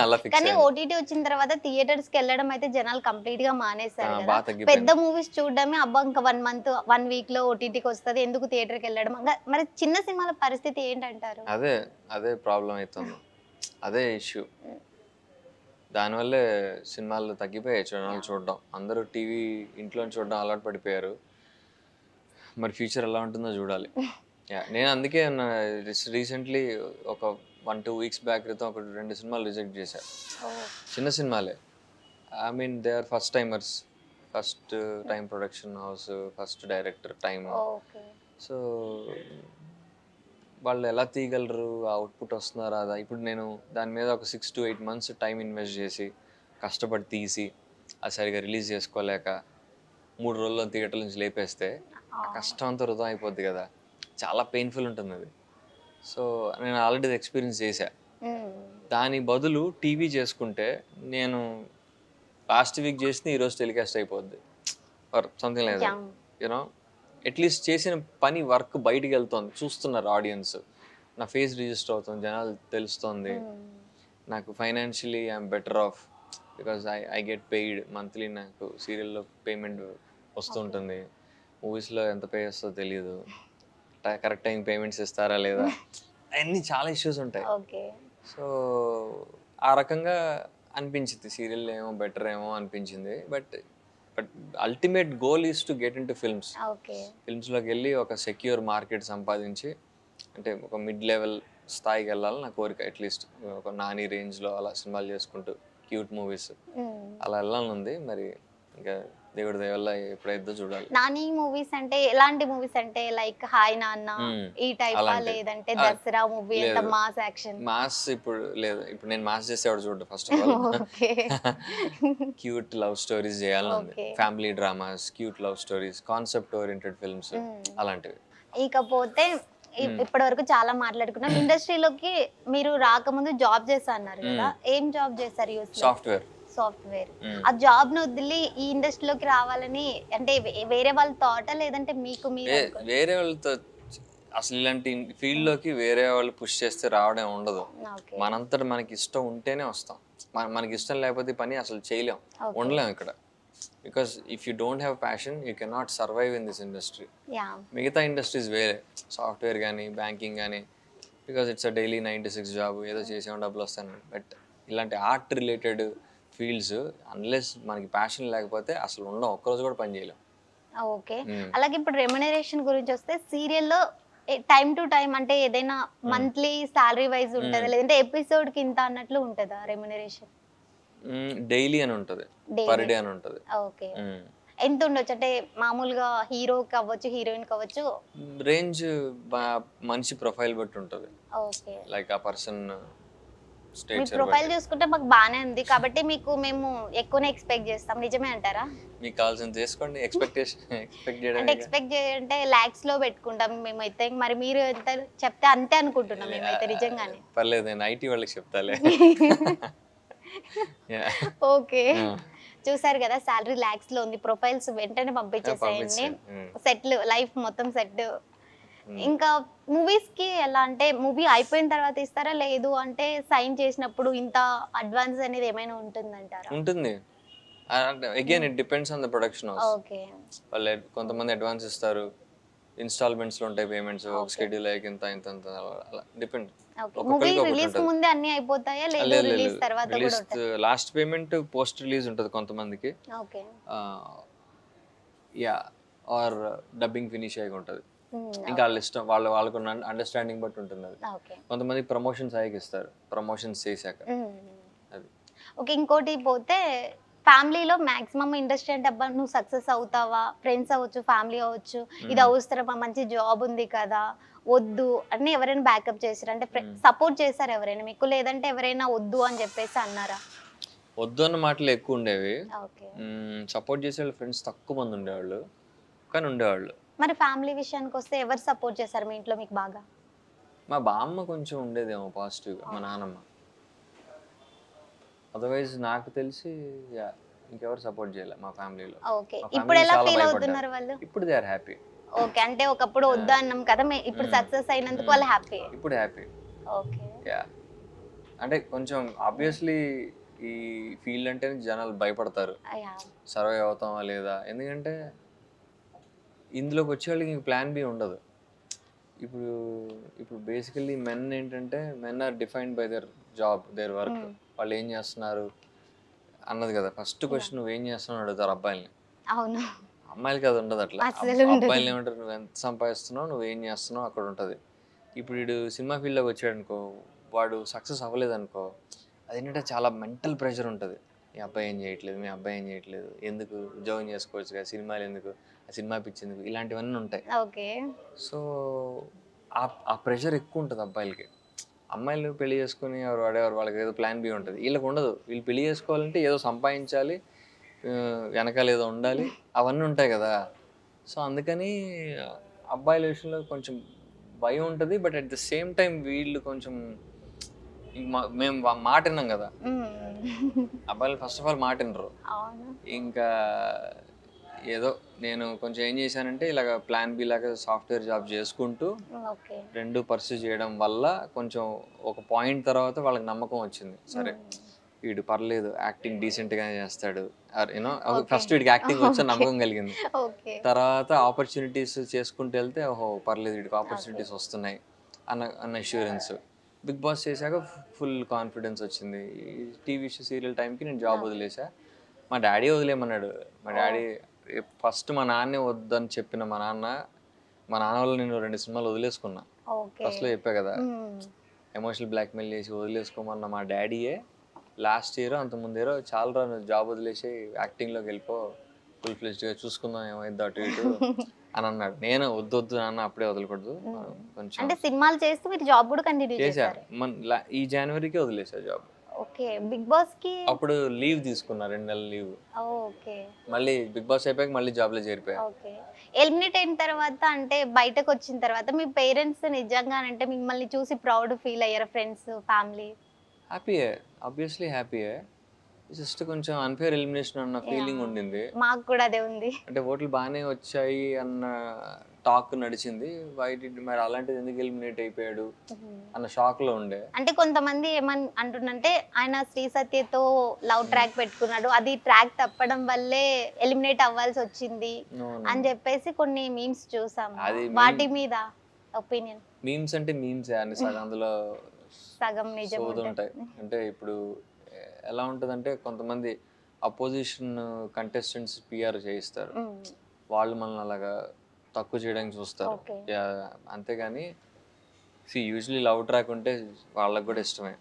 అలా ఫిక్స్ కానీ అయ్యాను. ఓటీటీ వచ్చిన తర్వాత థియేటర్స్ కి వెళ్ళడం అయితే జనాలు కంప్లీట్ గా మానేశారు కదా. బాగా తగ్గిపోయింది. పెద్ద మూవీస్ చూడడమే అబ్బా ఇంకా 1 మంత్ 1 వీక్ లో ఓటీటీకి వస్తుంది, ఎందుకు థియేటర్ కి వెళ్ళడం. మరి చిన్న సినిమాల పరిస్థితి ఏంటంటారు? అదే ప్రాబ్లం అవుతుంది, అదే ఇష్యూ. దానివల్లే సినిమాలు తగ్గిపోయాయి జనాలు చూడడం. అందరూ టీవీ ఇంట్లో చూడడం అలవాటు పడిపోయారు. మరి ఫ్యూచర్ ఎలా ఉంటుందో చూడాలి. నేను అందుకే రీసెంట్లీ ఒక 1-2 వీక్స్ బ్యాక్ క్రితం 1-2 సినిమాలు రిజెక్ట్ చేశాను. చిన్న సినిమాలే. I mean they are first timers, first time production house, first director time. So వాళ్ళు ఎలా తీయగలరు, ఆ అవుట్పుట్ వస్తున్నారా అదా. ఇప్పుడు నేను దాని మీద ఒక 6 to 8 months టైం ఇన్వెస్ట్ చేసి కష్టపడి తీసి అది సరిగా రిలీజ్ చేసుకోలేక 3 రోజుల్లో థియేటర్ నుంచి లేపేస్తే ఆ కష్టం అంతా వృధా అయిపోద్ది కదా. చాలా పెయిన్ఫుల్ ఉంటుంది అది. సో నేను ఆల్రెడీ ఎక్స్పీరియన్స్ చేశా. దాని బదులు టీవీ చేసుకుంటే నేను లాస్ట్ వీక్ చేసిన ఈరోజు టెలికాస్ట్ అయిపోద్ది or something like that. You know at least చేసిన పని వర్క్ బయటికి వెళ్తుంది, చూస్తున్నారు ఆడియన్స్, నా ఫేస్ రిజిస్టర్ అవుతుంది, జనాలు తెలుస్తుంది, నాకు financially I'm better of because I get paid monthly, నాకు సీరియల్లో పేమెంట్ వస్తుంటుంది, మూవీస్లో ఎంత పే చేస్తుందో తెలియదు, కరెక్ట్ టైం పేమెంట్స్ ఇస్తారా లేదా, అవన్నీ చాలా ఇష్యూస్ ఉంటాయి. ఓకే. సో ఆ రకంగా అనిపించింది, సీరియల్ ఏమో బెటర్ ఏమో అనిపించింది. But but ultimate goal is to get into films. Okay. ఫిల్మ్స్లోకి వెళ్ళి ఒక సెక్యూర్ మార్కెట్ సంపాదించి, అంటే ఒక మిడ్ లెవెల్ స్థాయికి వెళ్ళాలని నా కోరిక. అట్లీస్ట్ ఒక నాని రేంజ్లో అలా సినిమాలు చేసుకుంటూ క్యూట్ మూవీస్ అలా వెళ్ళాలని ఉంది. మరి ఇంకా దేవుడి దయ వల్ల ఎప్పుడైతే చూడాలి. నాని మూవీస్ అంటే ఎలాంటి మూవీస్ అంటే లైక్ హాయ్ నాన్న ఈ టైప్, అలాంటి. లేదంటే దసరా మూవీ ఎంత మాస్ యాక్షన్? మాస్ ఇప్పుడు లేదు, ఇప్పుడు నేను మాస్ చేసేవాడు చూడ. First of all okay. Cute love stories చేయాలని ఉంది, Okay. Family dramas, cute love stories, concept oriented films అలాంటివి. ఇకపోతే ఇప్పటి వరకు చాలా మాట్లాడుకున్నాం. ఇండస్ట్రీలోకి మీరు రాకముందు జాబ్ చేస్తా అన్నారు కదా, ఏం జాబ్ చేస్తారు? సాఫ్ట్వేర్. సాఫ్ట్వేర్. ఆ జాబ్ ను వదిలి ఈ ఇండస్ట్రీలోకి రావాలని అంటే వేరే వాళ్ళ థాటా, లేదంటే మీకు మీరు వేరే వాళ్ళతో అసలు ఇలాంటి ఫీల్డ్ లోకి వేరే వాళ్ళు పుష్ చేస్తే రావడం ఉండదు. ఓకే. మనంతట మనకి ఇష్టం ఉంటేనే వస్తాం. మనకి ఇష్టం లేకపోతే పని అసలు చేయలేం, ఉండలేం ఇక్కడ. Because if you don't have passion you cannot survive in this industry. Yeah. మిగతా ఇండస్ట్రీస్ వేరే, సాఫ్ట్వేర్ కానీ బ్యాంకింగ్ కానీ, because it's a daily 9 to 6 job, ఏదో చేసేమో డబ్బులు వస్తాను. బట్ ఇలాంటి ఆర్ట్ రిలేటెడ్ ఫీల్డ్స్ అన్లెస్ మనకి ప్యాషన్ లేకపోతే అసలు ఉండవు, ఒక్కరోజు కూడా పని చేయలేం. ఓకే. అలాగే ఇప్పుడు రెమ్యునరేషన్ గురించి వస్తే, సీరియల్లో టైం టు టైం అంటే ఏదైనా మంత్లీ సాలరీ వైజ్ ఉంటుందా, లేదంటే ఎపిసోడ్ కి ఇంత అన్నట్లు ఉంటుందా రెమ్యునరేషన్? డైలీ అని ఉంటుంది, పర్ డే అని ఉంటుంది. ఓకే. ఎంత ఉండొచ్చు అంటే మామూలుగా హీరోకి అవ్వచ్చు, హీరోయిన్ కి అవ్వచ్చు? రేంజ్ మనిషి ప్రొఫైల్ బట్టి ఉంటుంది. ఓకే. లైక్ ఆ పర్సన్ మీ స్టేట్స్ ప్రొఫైల్ చూసుకుంటే మాకు బానే ఉంది కాబట్టి మీకు మేము ఎక్కువనే ఎక్స్పెక్ట్ చేస్తాం, నిజమే అంటారా? మీకు కావాల్సింది చేసుకోండి. ఎక్స్పెక్ట్ అంటే చేయడం ఎక్స్పెక్ట్ చేయంటే లాక్స్ లో పెట్టుకుంటాం మేమైతే, మరి మీరు ఎంత చెప్తే అంతే అనుకుంటున్నాం మేమైతే నిజంగానే. పర్లేదు, నేను ఐటీ వాళ్ళకి చెప్తాలే. ఓకే. చూసారు కదా, సాలరీ లాక్స్ లో ఉంది, ప్రొఫైల్స్ వెంటనే పంపించేసేయండి, సెటిల్ లైఫ్ మొత్తం సెట్. ఇంకా మూవీస్ కి ఎలా అంటే మూవీ అయిపోయిన తర్వాత ఇస్తారా, లేదు అంటే సైన్ చేసినప్పుడు ఇంత అడ్వాన్స్ అనేది ఏమైనా ఉంటుందంటారా? ఉంటుంది. Again it depends on the production house. Okay. వాళ్ళు కొంతమంది అడ్వాన్స్ ఇస్తారు, ఇన్స్టాల్మెంట్స్ లో ఉంటాయి పేమెంట్స్, ఒక షెడ్యూల్ అయ్యాక ఇంత ఇంత ఇంత అలా డిపెండ్. మూవీ రిలీజ్ కు ముందే అన్ని అయిపోతాయా, లేదు రిలీజ్ తర్వాత కూడా రిలీజ్ ఉంటాయా? లాస్ట్ పేమెంట్ పోస్ట్ రిలీజ్ ఉంటుంది కొంతమందికి. Okay. Yeah, or dubbing finish అయ్యి ఉంటుంది. ఇంకా వాళ్ళ ఇష్టం, వాళ్ళకు అండర్స్టాండింగ్ బట్టి ఉంటుంది అది. ఓకే. కొంతమంది ప్రమోషన్స్ అయ్యాక ఇస్తారు, ప్రమోషన్స్ చేశాక. అది ఓకే. ఇంకోటి పోతే ఫ్యామిలీలో మాక్సిమం ఇండస్ట్రీ అంటే అబ్బా నువ్వు సక్సెస్ అవుతావా, ఫ్రెండ్స్ అవ్వచ్చు, ఫ్యామిలీ అవ్వచ్చు, ఇది అవసరమా, మంచి జాబ్ ఉంది కదా, వద్దు అని ఎవరైనా బ్యాకప్ చేశారు అంటే సపోర్ట్ చేశారు ఎవరైనా మీకు, లేదంటే ఎవరైనా వద్దు అని చెప్పేసి అన్నారా? వద్దు అన్న మాటలు ఎక్కువ ఉండేవి, ఓకే. సపోర్ట్ చేసే వాళ్ళు ఫ్రెండ్స్ తక్కువ మంది ఉండేవాళ్ళు, కానీ ఉండేవాళ్ళు. మరి ఫ్యామిలీ విషయానికి వస్తే ఎవరు సపోర్ట్ చేశారు మీ ఇంట్లో మీకు బాగా? మా బామ్మ కొంచెం ఉండేదేమో పాజిటివ్గా, మా నాన్నమ్మ. అదర్వైజ్ నాకు తెలిసి ఇంకెవరు సపోర్ట్ చేయలే మా ఫ్యామిలీలో. ఓకే. ఇప్పుడు ఎలా ఫీల్ అవుతున్నారు వాళ్ళు? ఇప్పుడు దే ఆర్ హ్యాపీ. ఓకే. అంటే ఒకప్పుడు వద్దు అన్నాం కదా, ఇప్పుడు సక్సెస్ అయినందుకు వాళ్ళు హ్యాపీ. ఇప్పుడు హ్యాపీ. ఓకే. యా, అంటే కొంచెం ఆబ్వియస్లీ ఈ ఫీల్డ్ అంటే జనాలు భయపడతారు, సర్వైవ్ అవుతామా లేదా, ఎందుకంటే ఇందులోకి వచ్చే వాళ్ళకి ఇంక ప్లాన్ బి ఉండదు. ఇప్పుడు బేసికల్లీ మెన్ ఏంటంటే men are defined by their job, their work, వాళ్ళు ఏం చేస్తున్నారు అన్నది కదా ఫస్ట్ క్వశ్చన్. నువ్వు ఏం చేస్తున్నావు అడుగుతారు అబ్బాయిల్ని. అవును. అమ్మాయిలకి అది ఉండదు అట్లా. అబ్బాయిలు ఏమంటారు, నువ్వు ఎంత సంపాదిస్తున్నావు, నువ్వు ఏం చేస్తున్నావు అక్కడ ఉంటుంది. ఇప్పుడు వీడు సినిమా ఫీల్డ్లోకి వచ్చాడు అనుకో, వాడు సక్సెస్ అవ్వలేదు అనుకో, అదేంటంటే చాలా మెంటల్ ప్రెషర్ ఉంటుంది. మీ అబ్బాయి ఏం చేయట్లేదు, మీ అబ్బాయి ఏం చేయట్లేదు, ఎందుకు ఉద్యోగం చేసుకోవచ్చు కదా, సినిమాలు ఎందుకు, ఆ సినిమా పిచ్చేందుకు, ఇలాంటివన్నీ ఉంటాయి. ఓకే. సో ఆ ప్రెషర్ ఎక్కువ ఉంటుంది అబ్బాయిలకి. అమ్మాయిలు పెళ్లి చేసుకుని ఎవరు వాడేవారు, వాళ్ళకి ఏదో ప్లాన్ బి ఉంటుంది, వీళ్ళకి ఉండదు. వీళ్ళు పెళ్లి చేసుకోవాలంటే ఏదో సంపాదించాలి, వెనకాల ఏదో ఉండాలి, అవన్నీ ఉంటాయి కదా. సో అందుకని అబ్బాయిల విషయంలో కొంచెం భయం ఉంటుంది. But at the same time వీళ్ళు కొంచెం ఇంక మేము మాట విన్నాం కదా, మ్మ్. అబ్బాయిలు ఫస్ట్ ఆఫ్ ఆల్ మాట వినరు. అవును. ఇంకా ఏదో నేను కొంచెం ఏం చేశానంటే ఇలాగ ప్లాన్ బి లాగా సాఫ్ట్వేర్ జాబ్ చేసుకుంటూ ఓకే. రెండు పర్సూ చేయడం వల్ల కొంచెం ఒక పాయింట్ తర్వాత వాళ్ళకి నమ్మకం వచ్చింది. సరే వీడు పర్లేదు, యాక్టింగ్ డీసెంట్గానే చేస్తాడు, యూనో ఫస్ట్ వీడికి యాక్టింగ్ వచ్చి నమ్మకం కలిగింది. ఓకే. తర్వాత ఆపర్చునిటీస్ చేసుకుంటూ వెళ్తే ఓహో పర్లేదు వీడికి ఆపర్చునిటీస్ వస్తున్నాయి అన్న అష్యూరెన్స్. బిగ్ బాస్ చేశాక ఫుల్ కాన్ఫిడెన్స్ వచ్చింది. టీవీ సీరియల్ టైంకి నేను జాబ్ వదిలేసా. మా డాడీ వదిలేయమన్నాడు. మా డాడీ ఫస్ట్ మా నాన్నే వద్దని చెప్పిన మా నాన్న వల్ల నేను 2 సినిమాలు వదిలేసుకున్నా. ఓకే. ఫస్ట్లో చెప్పా కదా, మ్మ్. ఎమోషనల్ బ్లాక్మెయిల్ చేసి వదిలేసుకోమన్న మా డాడీయే లాస్ట్ ఇయర్ అంతకుముందు ఇయర్ చాలా నువ్వు జాబ్ వదిలేసి యాక్టింగ్లోకి వెళ్ళిపో, ఫుల్ ఫ్లెజ్డ్గా చూసుకుందాం ఏమైంది అటు ఇటు అని అన్నాడు. నేను వద్దు నాన్న అప్పుడే వదలకూడదు కొంచెం అంటే సినిమాలు చేస్తూ మీరు జాబ్ కూడా కంటిన్యూ చేశా. చేశారు. ఈ జనవరికి వదిలేసా జాబ్. ఓకే. బిగ్ బాస్ కి అప్పుడు లీవ్ తీసుకున్నా, 2 నెలల లీవ్. ఓకే. మళ్ళీ బిగ్ బాస్ అయిపోయాక మళ్ళీ జాబ్లో చేరిపోయా. ఓకే. ఎలిమినేట్ అయిన తర్వాత అంటే బయటకు వచ్చిన తర్వాత మీ పేరెంట్స్ నిజంగానంటే మిమ్మల్ని చూసి ప్రౌడ్ ఫీల్ అయ్యారా? Friends, family? హ్యాపీయే, ఆబ్వియస్లీ హ్యాపీయే. జస్ట్ కొంచెం అన్ఫేర్ ఎలిమినేషన్ అన్న ఫీలింగ్ ఉండింది. మాకు కూడా అదే ఉంది. అంటే ఓట్లు బాగానే వచ్చాయి అన్న టాక్ నడిచింది. మరి అలాంటిది ఎందుకు ఎలిమినేట్ అయిపోయాడు అన్న షాక్ లో ఉండే. అంటే కొంతమంది ఏమని అంటుండంటే ఆయన శ్రీ సత్యతో లవ్ ట్రాక్ పెట్టుకున్నాడు, అది ట్రాక్ తప్పడం వల్లే ఎలిమినేట్ అవ్వాల్సి వచ్చింది అని చెప్పేసి కొన్ని మీమ్స్ చూసాము. అది వాటి మీద ఒపీనియన్? మీమ్స్ అంటే మీమ్స్ అని సగం అందులో సగం నిజం ఉంటాయి. అంటే ఇప్పుడు ఎలా ఉంటుందంటే కొంతమంది అపోజిషన్ కంటెస్టెంట్స్ పిఆర్ చేయిస్తారు, వాళ్ళు మనల్ని అలాగా తక్కువ చేయడానికి చూస్తారు. అంతేగాని యూజువలీ లవ్ ట్రాక్ ఉంటే వాళ్ళకి కూడా ఇష్టమే,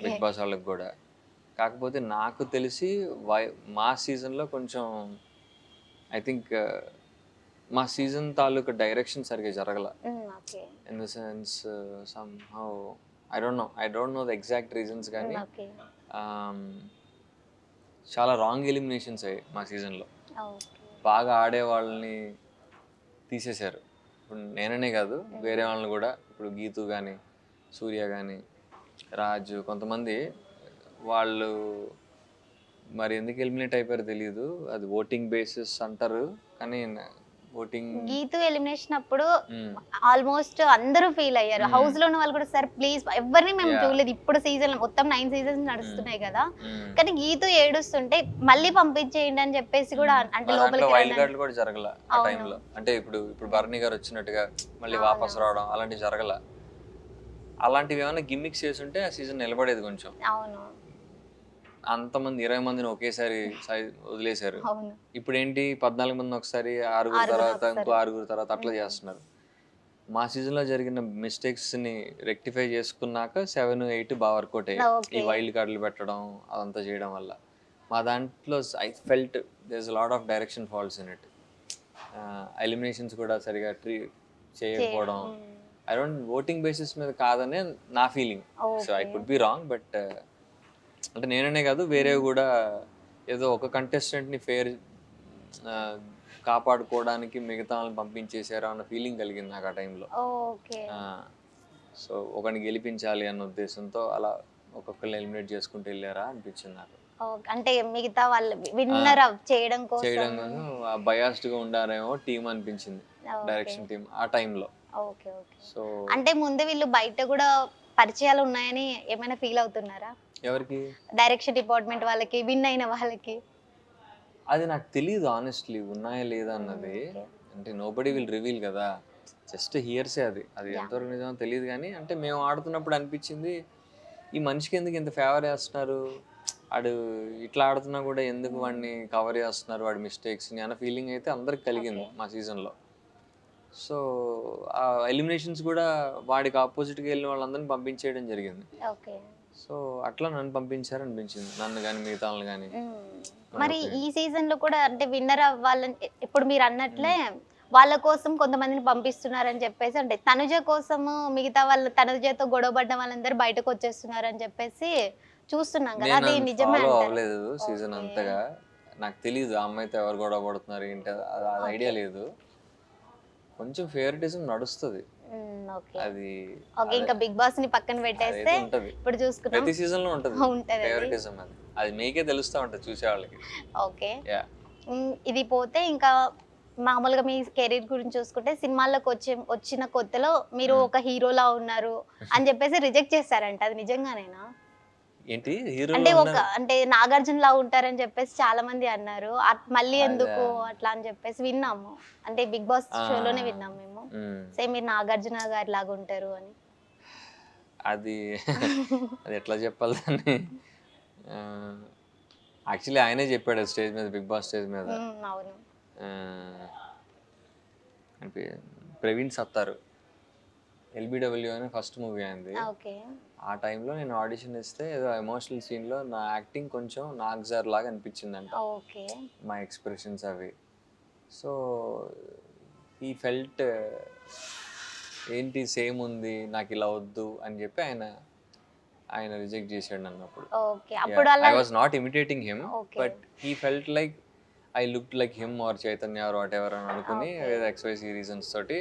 బిగ్ బాస్ వాళ్ళకి కూడా. కాకపోతే నాకు తెలిసి మా సీజన్లో కొంచెం ఐ థింక్ మా సీజన్ తాలూకు డైరెక్షన్ సరిగ్గా జరగల. In the sense some how I don't know the exact reasons, కానీ చాలా రాంగ్ ఎలిమినేషన్స్ అయ్యాయి మా సీజన్లో. బాగా ఆడే వాళ్ళని తీసేశారు. ఇప్పుడు నేననే కాదు, వేరే వాళ్ళని కూడా. ఇప్పుడు గీతు కానీ, సూర్య కానీ, రాజు, కొంతమంది వాళ్ళు మరి ఎందుకు ఎలిమినేట్ అయిపోయారో తెలియదు. అది ఓటింగ్ బేసిస్ అంటారు, కానీ ఓటింగ్ గీతు ఎలిమినేషన్ అప్పుడు ఆల్మోస్ట్ అందరూ ఫీల్ అయ్యారు. హౌస్ లో ఉన్న వాళ్ళు కూడా సార్ ప్లీజ్ ఎవరిని మేము చూడలేదు. ఇప్పుడు సీజన్ మొత్తం 9 సీజన్స్ నడుస్తున్నాయి కదా, కానీ గీతు ఏడుస్తుంటే మళ్ళీ పంపించేయండి అని చెప్పేసి కూడా, అంటే లోపలికి వైల్డ్ కార్డులు కూడా జరగల ఆ టైంలో. అంటే ఇప్పుడు బర్నీ గారు వచ్చినట్టుగా మళ్ళీ వాపస్ రావడం అలాంటివి జరగల. అలాంటివి ఏమైనా గిమ్మిక్స్ చేస్తుంటే ఆ సీజన్ నిలబడేది కొంచెం. అవును. అంతమంది 20 మందిని ఒకేసారి వదిలేశారు. ఇప్పుడు ఏంటి 14 మంది ఒకసారి, 6 తర్వాత ఇంకో 6 తర్వాత అట్లా చేస్తున్నారు. మా సీజన్ లో జరిగిన మిస్టేక్స్ ని రెక్టిఫై చేసుకున్నాక 7, 8 బాగా వర్కౌట్ అయ్యాయి. ఈ వైల్డ్ కార్డులు పెట్టడం అదంతా చేయడం వల్ల మా దాంట్లో I felt there is a lot of direction faults in it. Eliminations కూడా సరిగా చేయకపోవడం. ఐ డోంట్ ఓటింగ్ బేసిస్ మీద కాదనే నా feeling. So I could be wrong, but అంటే నేననే కాదు వేరేవి కూడా ఏదో ఒక కంటెస్టెంట్ని ఫేర్ కాపాడుకోవడానికి మిగతా వాళ్ళని పంపించేశారు అన్న ఫీలింగ్ కలిగింది నాకు ఆ టైంలో. సో ఒకరిని గెలిపించాలి అన్న ఉద్దేశంతో అలా ఒక్కొక్కరిని ఎలిమినేట్ చేసుకుంటూ వెళ్ళారా అనిపించింది నాకు. అంటే మిగతా వాళ్ళు విన్నర్ చేయడం బయాస్డ్గా ఉండారేమో టీం అనిపించింది, డైరెక్షన్ టీం ఆ టైంలో. సో అంటే ముందు వీళ్ళు బయట కూడా పరిచయాలు ఉన్నాయని ఏమైనా ఫీల్ అవుతున్నారా? ఎవరికి? డైరెక్షన్ డిపార్ట్మెంట్ వాళ్ళకి, విన్ అయిన వాళ్ళకి. అది నాకు తెలియదు ఆనెస్ట్లీ, ఉన్నాయా లేదా అన్నది. అంటే నోబడీ విల్ రివీల్ కదా, జస్ట్ హియర్సే. అది ఎంతవరకు నిజమో తెలియదు, కానీ అంటే మేము ఆడుతున్నప్పుడు అనిపించింది ఈ మనిషికి ఎందుకు ఇంత ఫేవర్ చేస్తున్నారు, వాడు ఇట్లా ఆడుతున్నా కూడా ఎందుకు వాడిని కవర్ చేస్తున్నారు వాడి మిస్టేక్స్ని అన్న ఫీలింగ్ అయితే అందరికి కలిగింది మా సీజన్లో. సో ఆ ఎలిమినేషన్స్ కూడా వాడికి ఆపోజిట్గా వెళ్ళిన వాళ్ళందరినీ పంపించేయడం జరిగింది. సో అట్లా నన్ను పంపించారు అనిపించింది, నన్ను కానీ మిగతా వాళ్ళని కానీ. మరి ఈ సీజన్ లో కూడా అంటే విన్నర్ అవ్వాలని ఇప్పుడు మీరు అన్నట్లే వాళ్ళ కోసం కొంతమందిని పంపిస్తున్నారని చెప్పేసి, అంటే తనుజ కోసము మిగతా వాళ్ళు తనుజతో గొడవపడ్డ వాళ్ళందరూ బయటకు వచ్చేస్తున్నారు అని చెప్పేసి చూస్తున్నాం కదా, అది నిజమే? అవ్వలేదు సీజన్ అంతగా, నాకు తెలియదు ఆ అమ్మాయితో ఎవరు గొడవ పడుతున్నారు ఏంటి, అది ఐడియా లేదు. కొంచెం ఫేవరెటిజం నడుస్తుంది ఓకే అది ఓకే. ఇంకా బిగ్ బాస్ ని పక్కన పెట్టేస్తే ఉంటది, ఇప్పుడు చూసుకున్నాం ప్రతి సీజన్ లో ఉంటది ఉంటది అది. ఫేవరెటిజం. అది అది మీకే తెలుస్తా ఉంటది చూసే వాళ్ళకి. ఓకే. యా, ఇది పోతే ఇంకా మామూలుగా మీ కెరీర్ గురించి చూసుకుంటే సినిమాల్లోకి వచ్చిన కొత్తలో మీరు ఒక హీరోలా ఉన్నారు అని చెప్పేసి రిజెక్ట్ చేశారంట. అది నిజంగానేనా? ఏంటి హీరోలో అంటే ఉన్న అంటే నాగార్జున లా ఉంటారని చెప్పేసి చాలా మంది అన్నారు. మళ్ళీ అదా? ఎందుకు అట్లా అని చెప్పేసి విన్నాము. అంటే బిగ్ బాస్ ఆ, షోలోనే విన్నాం మేము. మ్, సేమ్ మీరు నాగార్జున గారి లాగా ఉంటారు అని. అది అది ఎట్లా చెప్పాలి దాన్ని. యాక్చువల్లీ ఆయనే చెప్పాడు స్టేజ్ మీద, బిగ్ బాస్ స్టేజ్ మీద. అవును. ఆ, అంటే ప్రవీణ్ సత్తారు, ఎల్బిడబ్ల్యూ అని ఫస్ట్ మూవీ అయింది. ఓకే. ఆ టైంలో నేను ఆడిషన్ ఇస్తే ఏదో ఎమోషనల్ సీన్లో నా యాక్టింగ్ కొంచెం నాగ్ సార్ లాగా అనిపించిందంట, ఓకే. మా ఎక్స్ప్రెషన్స్ అవి. సో ఈ ఫెల్ట్ ఏంటి సేమ్ ఉంది, నాకు ఇలా వద్దు అని చెప్పి ఆయన ఆయన రిజెక్ట్ చేశాడు నన్ను అప్పుడు. ఓకే. అప్పుడు ఐ అలా was not imitating him, okay. But he felt like I look like him or Chaitanya or whatever అని అనుకుని XYZ రీజన్స్ తోటి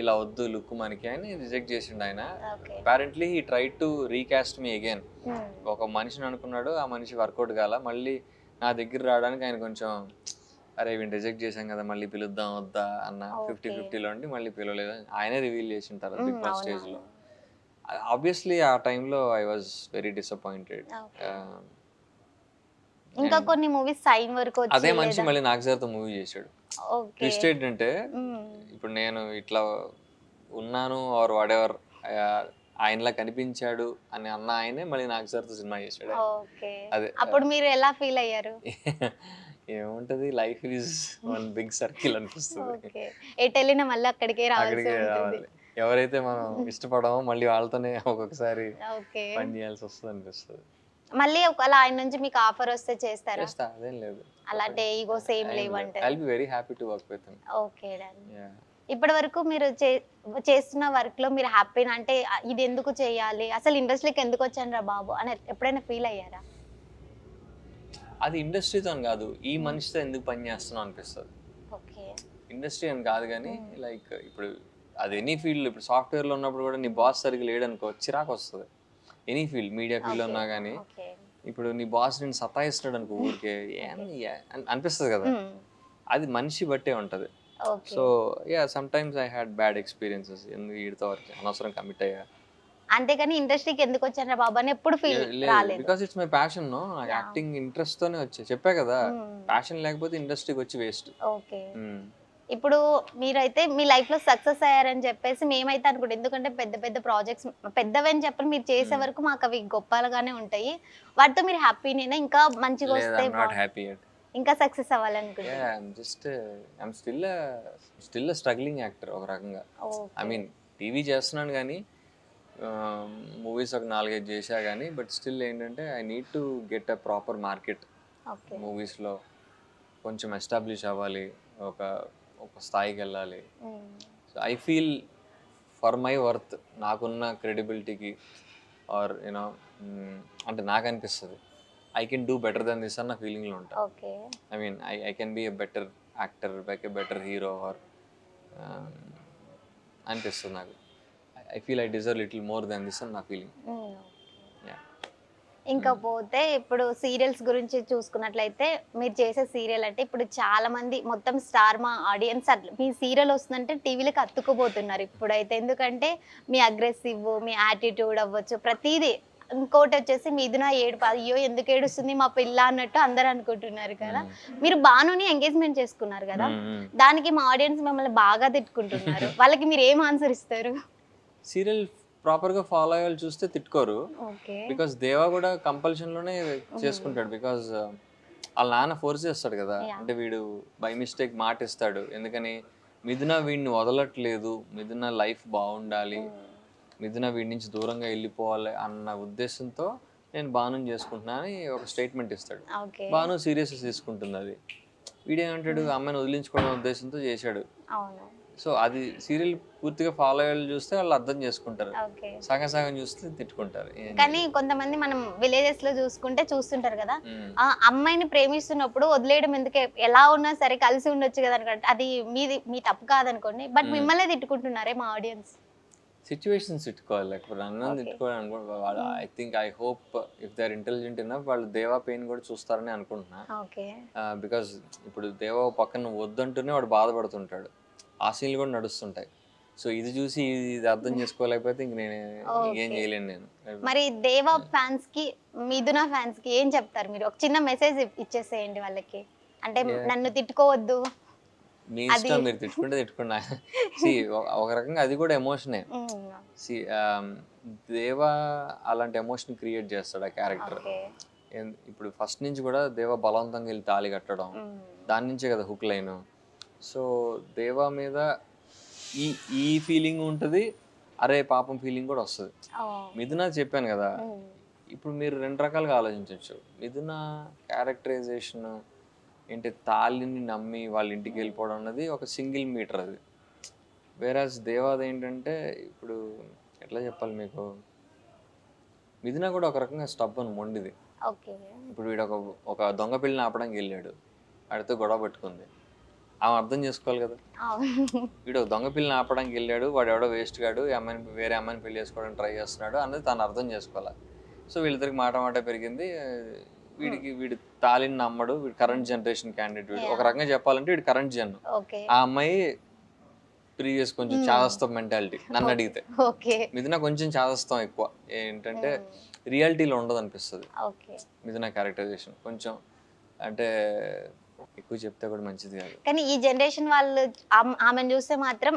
ఇలా వద్దు లుక్ మనకి అని రిజెక్ట్ చేసిండు ఆయన. Okay. Apparently he try to recast me again. ఒక మనిషిని అనుకున్నాడు, ఆ మనిషి వర్కౌట్ కాల, మళ్ళీ నా దగ్గర రావడానికి ఆయన కొంచెం అరే వీడిని రిజెక్ట్ చేశాం కదా మళ్ళీ పిలుద్దాం వద్దా అన్న 50-50లో ఉండి మళ్ళీ పిలవలేదు. ఆయనే రివీల్ చేసిన తర్వాత బిగ్ బాస్ స్టేజ్లో. ఆబ్వియస్లీ ఆ టైంలో ఐ వాజ్ వెరీ డిసప్పాయింటెడ్. ఇంకా కొన్ని మూవీస్ సైన్ వరకు అదే వచ్చి మనిషి మళ్ళీ నాగ్ సార్తో మూవీ చేశాడు. ఓకే. ట్విస్ట్ ఏంటంటే ఇప్పుడు నేను ఇట్లా ఉన్నాను ఆర్ వాడెవర్ ఆయనలా కనిపించాడు అని అన్న ఆయనే మళ్ళీ నాగ్ సార్తో సినిమా చేశాడు. ఓకే. అదే అప్పుడు మీరు ఎలా ఫీల్ అయ్యారు? ఏముంటది, life is one big circle అనిపిస్తుంది. ఓకే. ఎటు వెళ్ళినా మళ్ళీ అక్కడికే రావాల్సి అక్కడికే ఉంటుంది. రావాలి. ఎవరైతే మనం ఇష్టపడమో మళ్ళీ వాళ్ళతోనే ఒక్కొక్కసారి ఓకే. పని చేయాల్సి వస్తుంది అనిపిస్తుంది. మళ్ళీ ఒకవేళ ఆయన నుంచి మీకు ఆఫర్ వస్తే చేస్తారా? చేస్తా, అదేం లేదు. అలాంటి ఈగో సేమ్ లేవంటారు. I'll be very happy to work with him. Okay done. Yeah. ఇప్పటి వరకు మీరు చేస్తున్న వర్క్ లో మీరు హ్యాపీనా? అంటే ఇది ఎందుకు చేయాలి, అసలు ఇండస్ట్రీకి ఎందుకు వచ్చాను రా బాబు అని ఎప్పుడైనా ఫీల్ అయ్యారా? అది ఇండస్ట్రీతో కాదు, ఈ మనిషితో ఎందుకు పని చేస్తున్నాం అనిపిస్తుంది. ఓకే. ఇండస్ట్రీ అని కాదు కానీ లైక్ ఇప్పుడు అది ఎనీ ఫీల్డ్, ఇప్పుడు సాఫ్ట్వేర్లో ఉన్నప్పుడు కూడా నీ బాస్ సరిగ్గా లేడనుకో చిరాకు వస్తుంది. ఎనీ ఫీల్డ్, మీడియా ఫీల్డ్ ఉన్నా కానీ ఓకే. ఇప్పుడు నీ బాస్ నేను సతాయిస్తున్నాడు అనుకో ఊరికే అనిపిస్తుంది కదా. అది మనిషి బట్టే ఉంటుంది. Okay. So yeah, some times I had bad experiences, ఎందుకు వీడితో వరకు అనవసరం కమిట్ అయ్యా. అంతేగాని ఇండస్ట్రీకి ఎందుకు వచ్చాను రా బాబు అని ఎప్పుడు ఫీల్ రాలేదు? Because it's my passion. నాకు యాక్టింగ్ ఇంట్రెస్ట్ తోనే వచ్చా, చెప్పా కదా. ప్యాషన్ లేకపోతే ఇండస్ట్రీకి వచ్చి వేస్ట్. ఓకే. ఇప్పుడు మీరైతే మీ లైఫ్ లో సక్సెస్ అయ్యారని చెప్పేసి మేమైతే అనుకుంటాం. ఎందుకంటే పెద్ద పెద్ద ప్రాజెక్ట్స్, పెద్దవని చెప్పని మీరు చేసే వరకు మాకు అవి గొప్పలుగానే ఉంటాయి. వాటితో మీరు హ్యాపీనేనా? ఇంకా మంచిగా వస్తే నాట్ హ్యాపీ యet. ఇంకా సక్సెస్ అవ్వాలనుకుంటున్నా. Yeah, I'm still a struggling actor ఒక రకంగా. ఐ మీన్ టీవీ చేస్తున్నాను కానీ మూవీస్ ఒక 4-5 చేశా కానీ, బట్ స్టిల్ ఏంటంటే I need to get a proper market. మూవీస్లో కొంచెం ఎస్టాబ్లిష్ అవ్వాలి, ఒక స్థాయికి వెళ్ళాలి. So I feel for my worth, నాకున్న క్రెడిబిలిటీకి ఆర్ యూనో అంటే నాకు అనిపిస్తుంది I can do better than this అన్న ఫీలింగ్లో ఉంటా. I mean I can be a better actor, a better hero or అనిపిస్తుంది నాకు. I feel I deserve little more than this అని నా ఫీలింగ్. ఇంకా పోతే ఇప్పుడు సీరియల్స్ గురించి చూసుకున్నట్లయితే మీరు చేసే సీరియల్ అంటే ఇప్పుడు చాలా మంది మొత్తం స్టార్ మా ఆడియన్స్ మీ సీరియల్ వస్తుందంటే టీవీలకు అతుక్కుపోతున్నారు ఇప్పుడైతే. ఎందుకంటే మీ అగ్రెసివ్, మీ యాటిట్యూడ్ అవ్వచ్చు, ప్రతిదీ. ఇంకోటి వచ్చేసి మీదున ఏడుపు, అయ్యో ఎందుకు ఏడుస్తుంది మా పిల్ల అన్నట్టు అందరు అనుకుంటున్నారు కదా. మీరు బానుని ఎంగేజ్మెంట్ చేసుకున్నారు కదా, దానికి మా ఆడియన్స్ మిమ్మల్ని బాగా తిట్టుకుంటున్నారు. వాళ్ళకి మీరు ఏం ఆన్సర్ ఇస్తారు? సీరియల్ ప్రాపర్గా ఫాలో అయ్యే వాళ్ళు చూస్తే తిట్టుకోరు. బికాస్ దేవా కూడా కంపల్షన్లోనే చేసుకుంటాడు. బికాజ్ వాళ్ళ నాన్న ఫోర్స్ చేస్తాడు కదా. అంటే వీడు బై మిస్టేక్ మాట ఇస్తాడు, ఎందుకని మిథున వీడిని వదలట్లేదు, మిథున లైఫ్ బాగుండాలి, మిథున వీడి నుంచి దూరంగా వెళ్ళిపోవాలి అన్న ఉద్దేశంతో నేను బాను చేసుకుంటున్నా అని ఒక స్టేట్మెంట్ ఇస్తాడు. బాను సీరియస్ తీసుకుంటుంది. అది వీడేమంటాడు, అమ్మాయిని వదిలించుకోవడం ఉద్దేశంతో చేశాడు. సో అది సీరియల్ పూర్తిగా ఫాలో అయ్యే చూస్తే వాళ్ళు అర్థం చేసుకుంటారు, సగం సగం చూస్తే తిట్టుకుంటారు. కానీ కొంతమంది మనం విలేజెస్ లో చూస్తుంటారు కదా, ఆ అమ్మాయిని ప్రేమిస్తున్నప్పుడు వదిలేయడం ఎందుకే, ఎలా ఉన్నా సరే కలిసి ఉండొచ్చు కదా అనుకుంటే అది మీ తప్పు కాదనుకోండి, బట్ మిమ్మల్ని తిట్టుకుంటున్నారే మా ఆడియన్స్. సిచ్యువేషన్స్ తిట్టుకోవాలి, లేకపోతే అన్నం Okay. తిట్టుకోవాలి అనుకో వాళ్ళు. I hope if they are intelligent enough వాళ్ళు దేవా పెయిన్ కూడా చూస్తారని అనుకుంటున్నా. ఓకే. బికాజ్ ఇప్పుడు దేవా పక్కన వద్దంటూనే వాడు బాధపడుతుంటాడు, ఆ సీన్లు కూడా నడుస్తుంటాయి. సో ఇది చూసి ఇది అర్థం చేసుకోలేకపోతే ఇంక నేను ఏం Okay. చేయలేను నేను. మరి దేవా ఫ్యాన్స్ కి, మిథున ఫ్యాన్స్ కి ఏం చెప్తారు మీరు? ఒక చిన్న మెసేజ్ ఇచ్చేసేయండి వాళ్ళకి. అంటే నన్ను తిట్టుకోవద్దు. మీ ఇష్టం, మీరు తిట్టుకుంటే తిట్టుకున్నా. సి ఒక రకంగా అది కూడా ఎమోషనే. సి దేవా అలాంటి ఎమోషన్ క్రియేట్ చేస్తాడు ఆ క్యారెక్టర్. ఓకే. ఇప్పుడు ఫస్ట్ నుంచి కూడా దేవా బలవంతంగా వెళ్ళి తాళి కట్టడం, దాని నుంచే కదా హుక్ లైన్. సో దేవా మీద ఈ ఈ ఫీలింగ్ ఉంటుంది, అరే పాపం ఫీలింగ్ కూడా వస్తుంది. మిథున చెప్పాను కదా, ఇప్పుడు మీరు రెండు రకాలుగా ఆలోచించవచ్చు. మిథున క్యారెక్టరైజేషన్ ఏంటి, తాళిని నమ్మి వాళ్ళ ఇంటికి వెళ్ళిపోవడం అన్నది ఒక సింగిల్ మీటర్ అది. వేరాజ్ దేవాది ఏంటంటే, ఇప్పుడు ఎట్లా చెప్పాలి మీకు, మిథున కూడా ఒక రకంగా స్టబ్బన్ మొండిది. ఓకే. ఇప్పుడు వీడు ఒక దొంగ పిల్లని ఆపడానికి వెళ్ళాడు, వాడితో గొడవ పెట్టుకుంది, ఆమె అర్థం చేసుకోవాలి కదా. వీడు ఒక దొంగ పిల్లని ఆపడానికి వెళ్ళాడు, వాడు ఎవడో వేస్ట్ గాడు, ఈ అమ్మాయిని వేరే అమ్మాయిని పెళ్లి చేసుకోవడానికి ట్రై చేస్తున్నాడు అన్నది తను అర్థం చేసుకోవాలి. సో వీళ్ళిద్దరికి మాట పెరిగింది. వీడి తాళిని నమ్మడు, వీడు కరెంట్ జనరేషన్ క్యాండిడేట్. వీడు ఒక రకంగా చెప్పాలంటే వీడు కరెంట్ జన్. ఆ అమ్మాయి ప్రీవియస్ కొంచెం చాదస్తం మెంటాలిటీ నన్ను అడిగితే. మిథున కొంచెం చాదస్తం ఎక్కువ, ఏంటంటే రియాలిటీలో ఉండదు అనిపిస్తుంది మిథున క్యారెక్టరైజేషన్. కొంచెం అంటే ఎక్కువ చెప్తే కూడా మంచిది కాదు. కానీ ఈ జనరేషన్ వాళ్ళు ఆమెను చూస్తే మాత్రం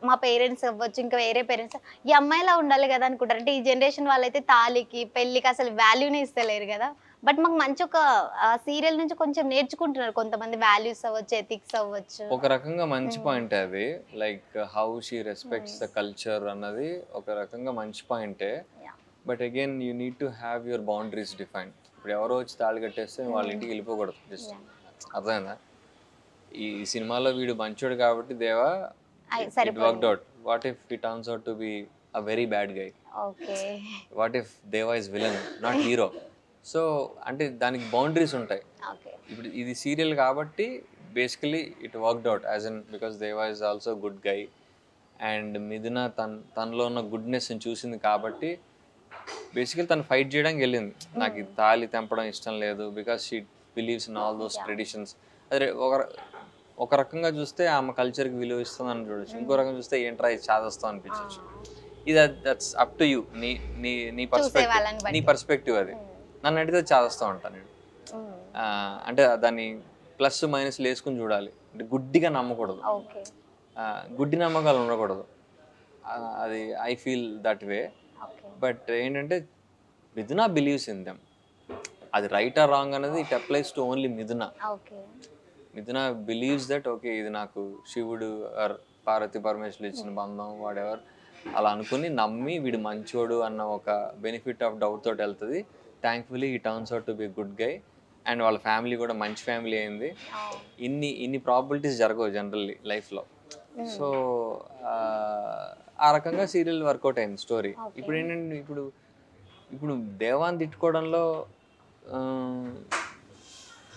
మా పేరెంట్స్ అవ్వచ్చు, ఇంకా వేరే పేరెంట్స్ ఈ అమ్మాయిలా ఉండాలి కదా అనుకుంటారు. అంటే ఈ జనరేషన్ వాళ్ళైతే తాళికి పెళ్లికి అసలు వాల్యూనే ఇస్తలేరు కదా. బట్ మాకు మంచి ఒక సీరియల్ నుంచి కొంచెం నేర్చుకుంటున్నారు కొంతమంది, వాల్యూస్ అవ్వచ్చు, ఎథిక్స్ అవ్వచ్చు. ఒక రకంగా మంచి పాయింట్ అది, like how she respects the culture అన్నది ఒక రకంగా మంచి పాయింటే. But again you need to have your boundaries defined. ఇప్పుడు ఎవరో వచ్చి తాళి కట్టేస్తే వాళ్ళ ఇంటికి వెళ్ళిపోకూడదు. జస్ట్ అర్థమైందా? ఈ సినిమాలో వీడు మంచోడు కాబట్టి Deva it worked out. What if it turns out to be a very bad guy? What if Deva is villain, not hero? So అంటే దానికి బౌండరీస్ ఉంటాయి. ఇప్పుడు ఇది సీరియల్ కాబట్టి basically it worked out as in because Deva is also good guy, and Mithuna తనలో ఉన్న గుడ్నెస్ని చూసింది కాబట్టి బేసికలీ తను ఫైట్ చేయడానికి వెళ్ళింది. నాకు ఈ తాళి తెంపడం ఇష్టం లేదు because she believes in all those traditions. అదే ఒక రకంగా చూస్తే ఆమె కల్చర్కి విలువ ఇస్తుందని చూడొచ్చు, ఇంకో రకంగా చూస్తే ఏంట్రా ఇది చాదస్తాం అనిపించవచ్చు. ఇది దట్స్ అప్ టు యూ, నీ పర్స్పెక్టివ్ అది. నన్ను అడిగితే చాదస్తూ ఉంటాను నేను. అంటే దాన్ని ప్లస్ మైనస్ వేసుకుని చూడాలి. అంటే గుడ్డిగా నమ్మకూడదు, గుడ్డి నమ్మకాలు ఉండకూడదు. అది I feel that way. But ఏంటంటే మిథున బిలీవ్స్ ఇన్ దెమ్. అది రైట్ ఆర్ రాంగ్ అనేది ఇట్ అప్లైస్ టు ఓన్లీ మిథున. మిథున బిలీవ్స్ దట్ ఓకే ఇది నాకు శివుడు ఆర్ పార్వతి పరమేశ్వరులు ఇచ్చిన బంధం, వాడెవర్ అలా అనుకుని నమ్మి వీడు మంచోడు అన్న ఒక బెనిఫిట్ ఆఫ్ డౌట్ తోటి వెళ్తుంది. థ్యాంక్ఫుల్లీ ఈ turns out to be good guy, and వాళ్ళ ఫ్యామిలీ కూడా మంచి ఫ్యామిలీ అయింది. ఇన్ని ప్రాబిలిటీస్ జరగవు జనరల్లీ లైఫ్లో. సో ఆ రకంగా సీరియల్ వర్కౌట్ అయింది స్టోరీ. ఇప్పుడు ఏంటంటే ఇప్పుడు దేవాన్ని తిట్టుకోవడంలో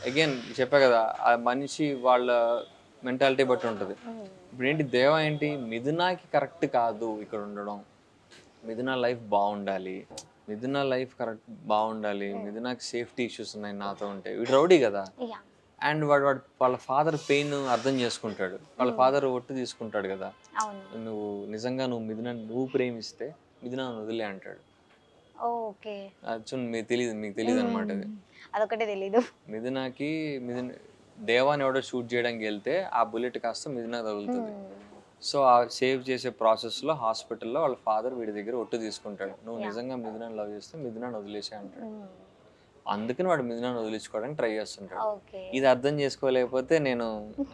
అగైన్ చెప్పా కదా, ఆ మనిషి వాళ్ళ మెంటాలిటీ బట్టి ఉంటుంది. ఇప్పుడు ఏంటి దేవా ఏంటి, మిథునాకి కరెక్ట్ కాదు ఇక్కడ ఉండడం, మిథున లైఫ్ బాగుండాలి, మిథున లైఫ్ కరెక్ట్ బాగుండాలి, మిథునాకి సేఫ్టీ ఇష్యూస్ ఉన్నాయి నాతో ఉంటే. వీడు రౌడీ కదా, అండ్ వాడు వాళ్ళ ఫాదర్ పెయిన్ అర్థం చేసుకుంటాడు. వాళ్ళ ఫాదర్ ఒట్టు తీసుకుంటాడు కదా, నువ్వు నిజంగా మిథున నువ్వు ప్రేమిస్తే మిథున వదిలే అంటాడు. మీకు తెలియదు అనమాట అది. అదొకటే తెలీదు. మిథునకి దేవాని ఎవడో షూట్ చేయడానికి వెళ్తే ఆ బుల్లెట్ కాస్త మిథున తగులుతుంది. సో ఆ సేవ్ చేసే ప్రాసెస్లో హాస్పిటల్లో వాళ్ళ ఫాదర్ వీడి దగ్గర ఒట్టు తీసుకుంటాడు, నువ్వు నిజంగా మిథునాన్ని లవ్ చేస్తే మిథునాన్ని వదిలేసే అంటాడు. అందుకని వాడు మిథునాన్ని వదిలించుకోవడానికి ట్రై చేస్తుంటాడు. ఇది అర్థం చేసుకోలేకపోతే నేను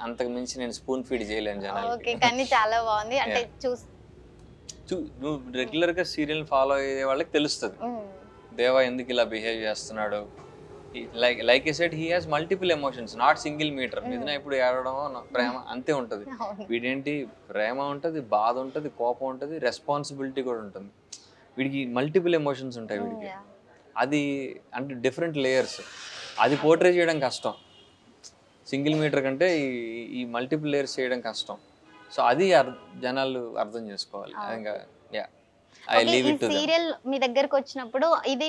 అంతకు మించి నేను స్పూన్ ఫీడ్ చేయలేను జనాలకి. కానీ చాలా బాగుంది. అంటే నువ్వు రెగ్యులర్గా సీరియల్ ఫాలో అయ్యే వాళ్ళకి తెలుస్తుంది దేవా ఎందుకు ఇలా బిహేవ్ చేస్తున్నాడు. Like I said, he has multiple emotions, not single meter. మిథున ఇప్పుడు ఏడవడం ప్రేమ అంతే ఉంటుంది. వీడేంటి ప్రేమ ఉంటుంది, బాధ ఉంటుంది, కోపం ఉంటుంది, రెస్పాన్సిబిలిటీ కూడా ఉంటుంది. వీడికి మల్టిపుల్ ఎమోషన్స్ ఉంటాయి వీడికి. అది అంటే డిఫరెంట్ లేయర్స్. అది పోర్ట్రే చేయడం కష్టం, సింగిల్ మీటర్ కంటే ఈ మల్టిపుల్ లేయర్స్ చేయడం కష్టం. సో అది జనాలు అర్థం చేసుకోవాలి. ఇంకా యా ఐ ఓకే. లీవ్ ఈ ఇట్ టు దెమ్. సీరియల్ మీ దగ్గరకు వచ్చినప్పుడు ఇది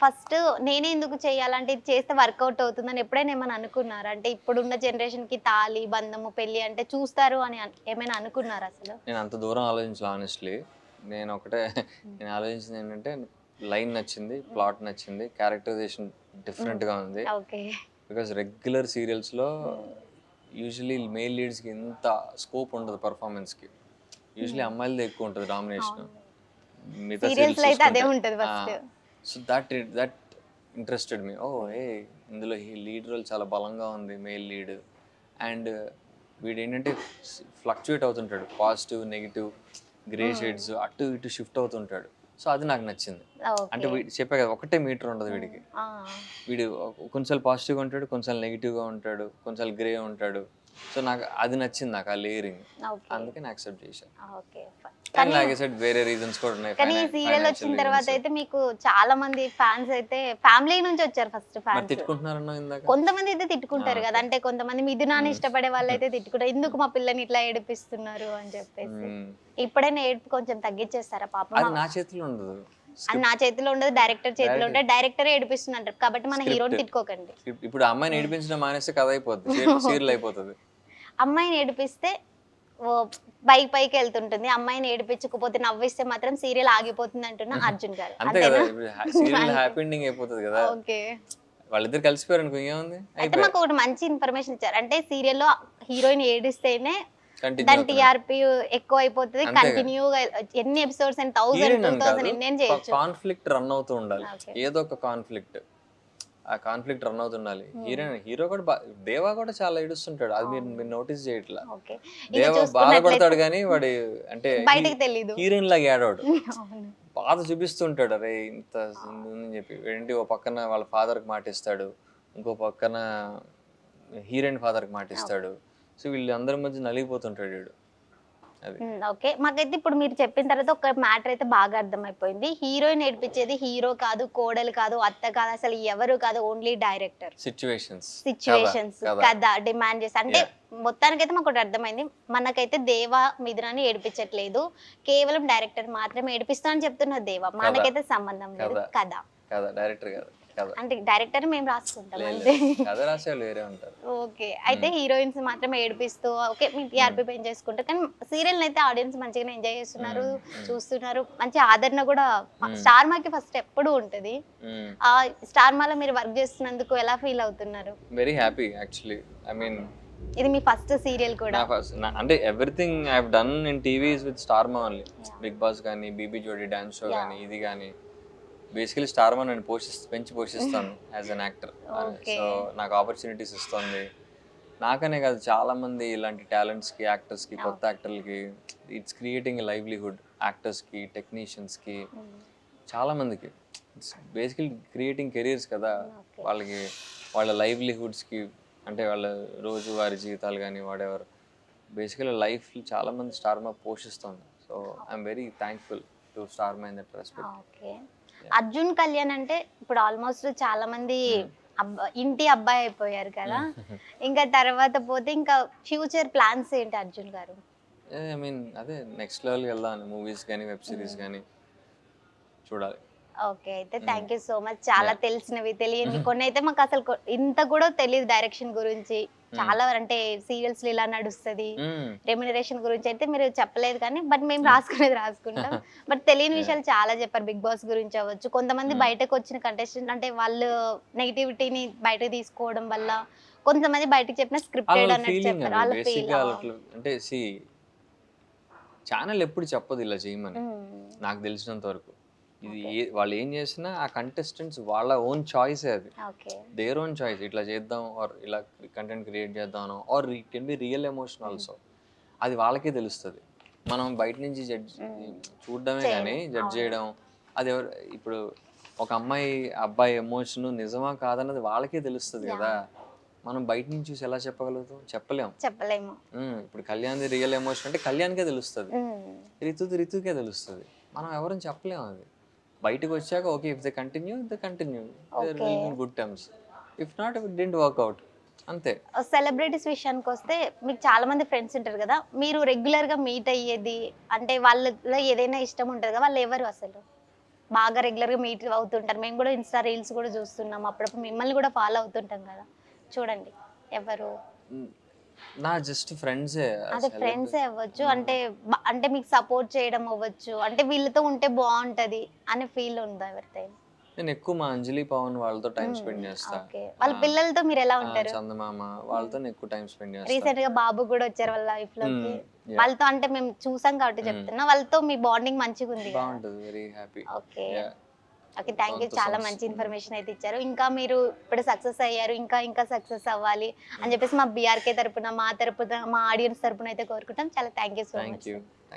ఫస్ట్ నేనే ఎందుకు చేయాలంటే ఇది చేస్తే వర్కౌట్ అవుతుందని ఎప్పుడైనా ఏమైనా అనుకున్నారా? అంటే ఇప్పుడున్న జనరేషన్‌కి తాళి, బంధము, పెళ్లి అంటే చూస్తారు అని ఏమైనా అనుకున్నారా అసలు? నేను అంత దూరం ఆలోచించలే హానెస్ట్‌లీ. నేను ఒకటే నేను ఆలోచించింది ఏంటంటే లైన్ నచ్చింది, ప్లాట్ నచ్చింది, క్యారెక్టరైజేషన్ డిఫరెంట్‌గా ఉంది. ఓకే. బికాజ్ రెగ్యులర్ సీరియల్స్‌లో యూజువల్లీ మెయిల్ లీడ్స్‌కి ఇంత స్కోప్ ఉండదు పర్ఫార్మెన్స్‌కి. యూజువల్లీ అమ్మాయిలదే ఎక్కువ ఉంటుంది డామినేషన్. అవును. మిగతా సీరియల్స్ సీరియల్స్‌లో అయితే అదే చూసుకుంటే. ఉంటది first. So that interested me. Oh! ఇందులో ఈ లీడ్ రోల్ చాలా బలంగా ఉంది మెయిల్ లీడ్. అండ్ వీడేంటంటే ఫ్లక్చుయేట్ అవుతుంటాడు. పాజిటివ్, నెగెటివ్, గ్రే షేడ్స్ అటు ఇటు షిఫ్ట్ అవుతుంటాడు. సో అది నాకు నచ్చింది. అంటే ఓకే. చెప్పా కదా ఒకటే మీటర్ ఉండదు వీడికి. ఆ! వీడు కొంచెం పాజిటివ్‌గా ఉంటాడు, కొంచెం నెగెటివ్‌గా ఉంటాడు, కొంచెం గ్రే ఉంటాడు. సో నాకు అది నచ్చింది నాకు ఆ లేయరింగ్. ఓకే. అందుకని యాక్సెప్ట్ చేశా. ఓకే. కానీ కానీ లైక్ ఐ సెడ్ వేరే రీజన్స్ కూడా ఉన్నాయి. కానీ ఈ సీరియల్ వచ్చిన ఫైనాన్షియల్ తర్వాత రీజన్స్. అయితే మీకు చాలా మంది ఫ్యాన్స్ అయితే ఫ్యామిలీ నుంచి వచ్చారు ఫస్ట్ మరి ఫ్యాన్స్. తిట్టుకుంటున్నారన్నావు ఇందాక? కొంతమంది అయితే తిట్టుకుంటారు కదా! ఓకే. అంటే కొంతమంది మిథునాన్ని ఇష్టపడే వాళ్ళైతే తిట్టుకుంటారు. ఎందుకు మా పిల్లని ఇట్లా ఏడిపిస్తున్నారు అని చెప్పేసి. హ్మ్. ఇప్పుడైనా ఏడుపు కొంచెం తగ్గించేస్తారా పాపం? అది నా చేతిలో ఉండదు. అది నా చేతిలో ఉండదు. డైరెక్టర్ చేతిలో డైరెక్ట్ ఉంటది. డైరెక్టరే ఏడిపిస్తుందంటారు. కాబట్టి మన స్క్రిప్ట్. హీరోని తిట్టుకోకండి. ఇప్పుడు ఆ అమ్మాయిని ఏడిపించడం మానేస్తే కథ అయిపోద్ది. సీరియల్ అయిపోతది. అమ్మాయిని ఏడిపిస్తే పైకెళ్తుంటుంది. అమ్మాయిని ఏడిపించకపోతే నవ్విస్తే మాత్రం సీరియల్ ఆగిపోతుంది అంటున్న అర్జున్ గారు. అంతే కదా! అంతేనా? ఇప్పుడు సీరియల్ అంతే. హ్యాపీ ఎండింగ్ అయిపోతది కదా! ఓకే. వాళ్ళిద్దరు కలిసిపోయారనుకో ఇంకేముంది? అయితే అయిపాయే. మాకు ఒకటి మంచి ఇన్ఫర్మేషన్ ఇచ్చారు. అంటే సీరియల్‌లో హీరోయిన్ ఏడిస్తేనే కంటిన్యూ దాని అవుతున్నాడు. టీఆర్‌పీ ఎక్కువైపోతది. అంతేగా. కంటిన్యూ‌గా ఎన్ని ఎపిసోడ్స్ అయినా 1000, హీరోయిన్ అని 2000 కాదు. ఎన్నైనా చేయొచ్చు. కాన్ఫ్లిక్ట్ రన్ అవుతూ ఉండాలి. ఓకే. ఏదో ఒక కాన్ఫ్లిక్ట్. ఆ కాన్ఫ్లిక్ట్ రన్ అవుతుండాలి. హీరో కూడా దేవా కూడా చాలా ఏడుస్తుంటాడు. అది మీరు అవును. మీరు నోటీస్ చేయట్లా. ఓకే. ఇక దేవ చూసుకున్నట్లయితే బాధపడతాడు గానీ వాడి అంటే బయటకి తెలీదు. హీరోయిన్ లాగా ఏడవడు. అవును. బాధ చూపిస్తుంటాడు. అరే ఇంత ఉందని చెప్పి. ఏంటి ఓ పక్కన వాళ్ళ ఫాదర్‌కి మాటిస్తాడు. ఇంకో పక్కన హీరోయిన్ ఫాదర్‌కి మాటిస్తాడు. సో వీళ్ళందరి మధ్య నలిగిపోతుంటాడు వీడు. అది. ఓకే. మాకైతే ఇప్పుడు మీరు చెప్పిన తర్వాత ఒక మ్యాటర్ అయితే బాగా అర్థమైపోయింది. హీరోయిన్ ఏడిపించేది హీరో కాదు, కోడలు కాదు, అత్త కాదు, అసలు ఎవరు కాదు. Only director. సిట్యుయేషన్స్. సిట్యుయేషన్స్, కథ. కథ, డిమాండ్ చేసి అంటే యాహ్! మొత్తానికైతే మాకొకటి అర్థమైంది. మనకైతే దేవా, మిథునాని ఏడిపించట్లేదు. కేవలం డైరెక్టర్ మాత్రమే ఏడిపిస్తా అని చెప్తున్నారు దేవా. మనకైతే సంబంధం లేదు. కథ. కథ. కథ. డైరెక్టర్ కాదు. కథ. అంటే డైరెక్టర్ మేము రాసుకుంటాం లేదు అంతే. లేదు. కథ రాసేవాళ్ళు వేరే ఉంటారు. ఓకే. అయితే హీరోయిన్స్ మాత్రమే ఏడిపిస్తూ ఓకే. మీ టీఆర్పీ పెంచేసుకుంటారు. కానీ సీరియల్‌నైతే ఆడియన్స్ మంచిగానే ఎంజాయ్ చేస్తున్నారు, చూస్తున్నారు. మంచి ఆదరణ కూడా స్టార్ మాకి ఫస్ట్ ఎప్పుడూ ఉంటది. హ్మ్. స్టార్ మాలో మీరు వర్క్ చేస్తున్నందుకు ఎలా ఫీల్ అవుతున్నారు? Very happy actually. I mean ఇది మీ ఫస్ట్ సీరియల్ కూడా. అంటే everything I have done in TVs with star Maa only. Big boss కానీ, బీబీ జోడీ డాన్స్ షో కానీ, ఇది కానీ బేసికలీ స్టార్ మా నేను పెంచి పోషిస్తాను as an actor. Okay. So నాకు ఆపర్చునిటీస్ ఇస్తుంది. నాకనే కాదు చాలా మంది ఇలాంటి టాలెంట్స్కి, యాక్టర్స్కి, కొత్త యాక్టర్లకి ఇట్స్ క్రియేటింగ్ ఎ లైవ్లీహుడ్. యాక్టర్స్కి, టెక్నీషియన్స్కి చాలా మందికి ఇట్స్ బేసికలీ క్రియేటింగ్ కెరీర్స్ కదా. ఓకే. వాళ్ళకి వాళ్ళ లైవ్లీహుడ్స్కి అంటే వాళ్ళ రోజువారీ జీవితాలు కానీ వాడెవర్ బేసికలీ లైఫ్ చాలా మంది స్టార్ మా పోషిస్తుంది. So I'm very thankful to star Maa in that respect. Okay. Arjun Kalyan అంటే ఇప్పుడు ఆల్మోస్ట్ చాలా మంది ఇంటి అబ్బాయి అయిపోయారు కదా! ఇంకా తర్వాత పోతే ఇంకా ఫ్యూచర్ ప్లాన్స్ ఏంటి అర్జున్ గారు? ఐ మీన్ అదే నెక్స్ట్ లెవెల్కి వెళ్దామని మూవీస్ కానీ వెబ్ సిరీస్ కానీ చూడాలి. ఓకే. అయితే థ్యాంక్ యూ సో మచ్. చాలా Yeah. తెలిసినవి, తెలియనివి కొన్నైతే మాకు అసలు ఇంత కూడా తెలీదు డైరెక్షన్ గురించి. చాలా అంటే సీరియల్స్‌లో ఇలా నడుస్తది. రెమ్యునరేషన్ గురించి అయితే మీరు చెప్పలేదు కానీ బట్ మేము రాసుకునేది రాసుకుంటాం. బట్ తెలియని విషయాలు చాలా చెప్పారు. బిగ్ బాస్ గురించి అవ్వచ్చు. కొంతమంది బయటకొచ్చిన కంటెస్టెంట్ అంటే వాళ్ళు నెగటివిటీని బయటకు తీసుకోవడం వల్ల కొంతమంది బయటకి చెప్పిన స్క్రిప్టెడ్ వాళ్ళ అన్నట్టు ఫీలింగ్ చెప్పారు. అది వాళ్ళ ఫీల్. బేసిక్గా అంటే ఛానల్ ఎప్పుడు చెప్పదు ఇలా చేయమని నాకు తెలిసినంత వరకు. ఇది వాళ్ళు ఏం చేసినా ఆ కంటెస్టెంట్స్ వాళ్ళ ఓన్ చాయిసే అది. ఓకే. Their own choice. ఇట్లా చేద్దాం ఆర్ ఇలా కంటెంట్ క్రియేట్ చేద్దాం or it can be real emotion also. అది వాళ్ళకే తెలుస్తుంది. మనం బయట నుంచి చూడడమే కానీ జడ్జ్ చేయడం అది ఇప్పుడు ఒక అమ్మాయి అబ్బాయి ఎమోషన్ నిజమా కాదన్నది వాళ్ళకే తెలుస్తుంది కదా. మనం బయట నుంచి చూసి ఎలా చెప్పగలుగుతాం? చెప్పలేము. ఇప్పుడు కళ్యాణ్ది రియల్ ఎమోషన్ అంటే కళ్యాణ్కే తెలుస్తుంది, రితుకే తెలుస్తుంది. మనం ఎవరని చెప్పలేము. అది బయటకు వచ్చాక okay if they continue good terms, if not if it didn't work out అంతే. సెలబ్రిటీస్ విషయానికి వస్తే మీకు చాలా మంది ఫ్రెండ్స్ ఉంటారు కదా, మీరు రెగ్యులర్ గా మీట్ అయ్యేది అంటే వాళ్ళలో ఏదైనా ఇష్టం ఉంటుంది కదా, వాళ్ళు ఎవరు అసలు బాగా రెగ్యులర్ గా మీట్ అవుతుంటారు? మేము కూడా ఇన్స్టా రీల్స్ కూడా చూస్తున్నాం, అప్పుడప్పుడు మిమ్మల్ని కూడా ఫాలో అవుతుంటాం కదా, చూడండి ఎవరు? హ్మ్. నా జస్ట్ ఫ్రెండ్సే అదే ఫ్రెండ్సే అవ్వచ్చు, అంటే అంటే మీకు సపోర్ట్ చేయడం అవ్వచ్చు, అంటే వీళ్ళతో ఉంటే బాగుంటది అనే ఫీల్ ఉందా ఎవరితో? నేను ఎక్కువ మా అంజలి, పవన్ వాళ్ళతో టైం స్పెండ్ చేస్తా. ఓకే. వాళ్ళ పిల్లలతో మీరు ఎలా ఉంటారు? చందమామ వాళ్ళతో ఎక్కువ టైం స్పెండ్ చేస్తా. రీసెంట్ గా బాబు కూడా వచ్చారు వాళ్ళ లైఫ్ లోకి. యా వాళ్ళతో అంటే మేము చూసాం కాబట్టి చెప్తున్నా, వాళ్ళతో మీ బాండింగ్ మంచిగా ఉంది కదా. బాగుంటది. Very happy. Okay. Yeah okay, thank you, చాలా మంచి ఇన్ఫర్మేషన్ అయితే ఇచ్చారు. ఇంకా మీరు ఇప్పుడు సక్సెస్ అయ్యారు, ఇంకా ఇంకా సక్సెస్ అవ్వాలి అని చెప్పేసి మా బీఆర్కే తరపున, మా తరపున, మా ఆడియన్స్ తరపున అయితే కోరుకుంటాం. చాలా thank you so thank much. You.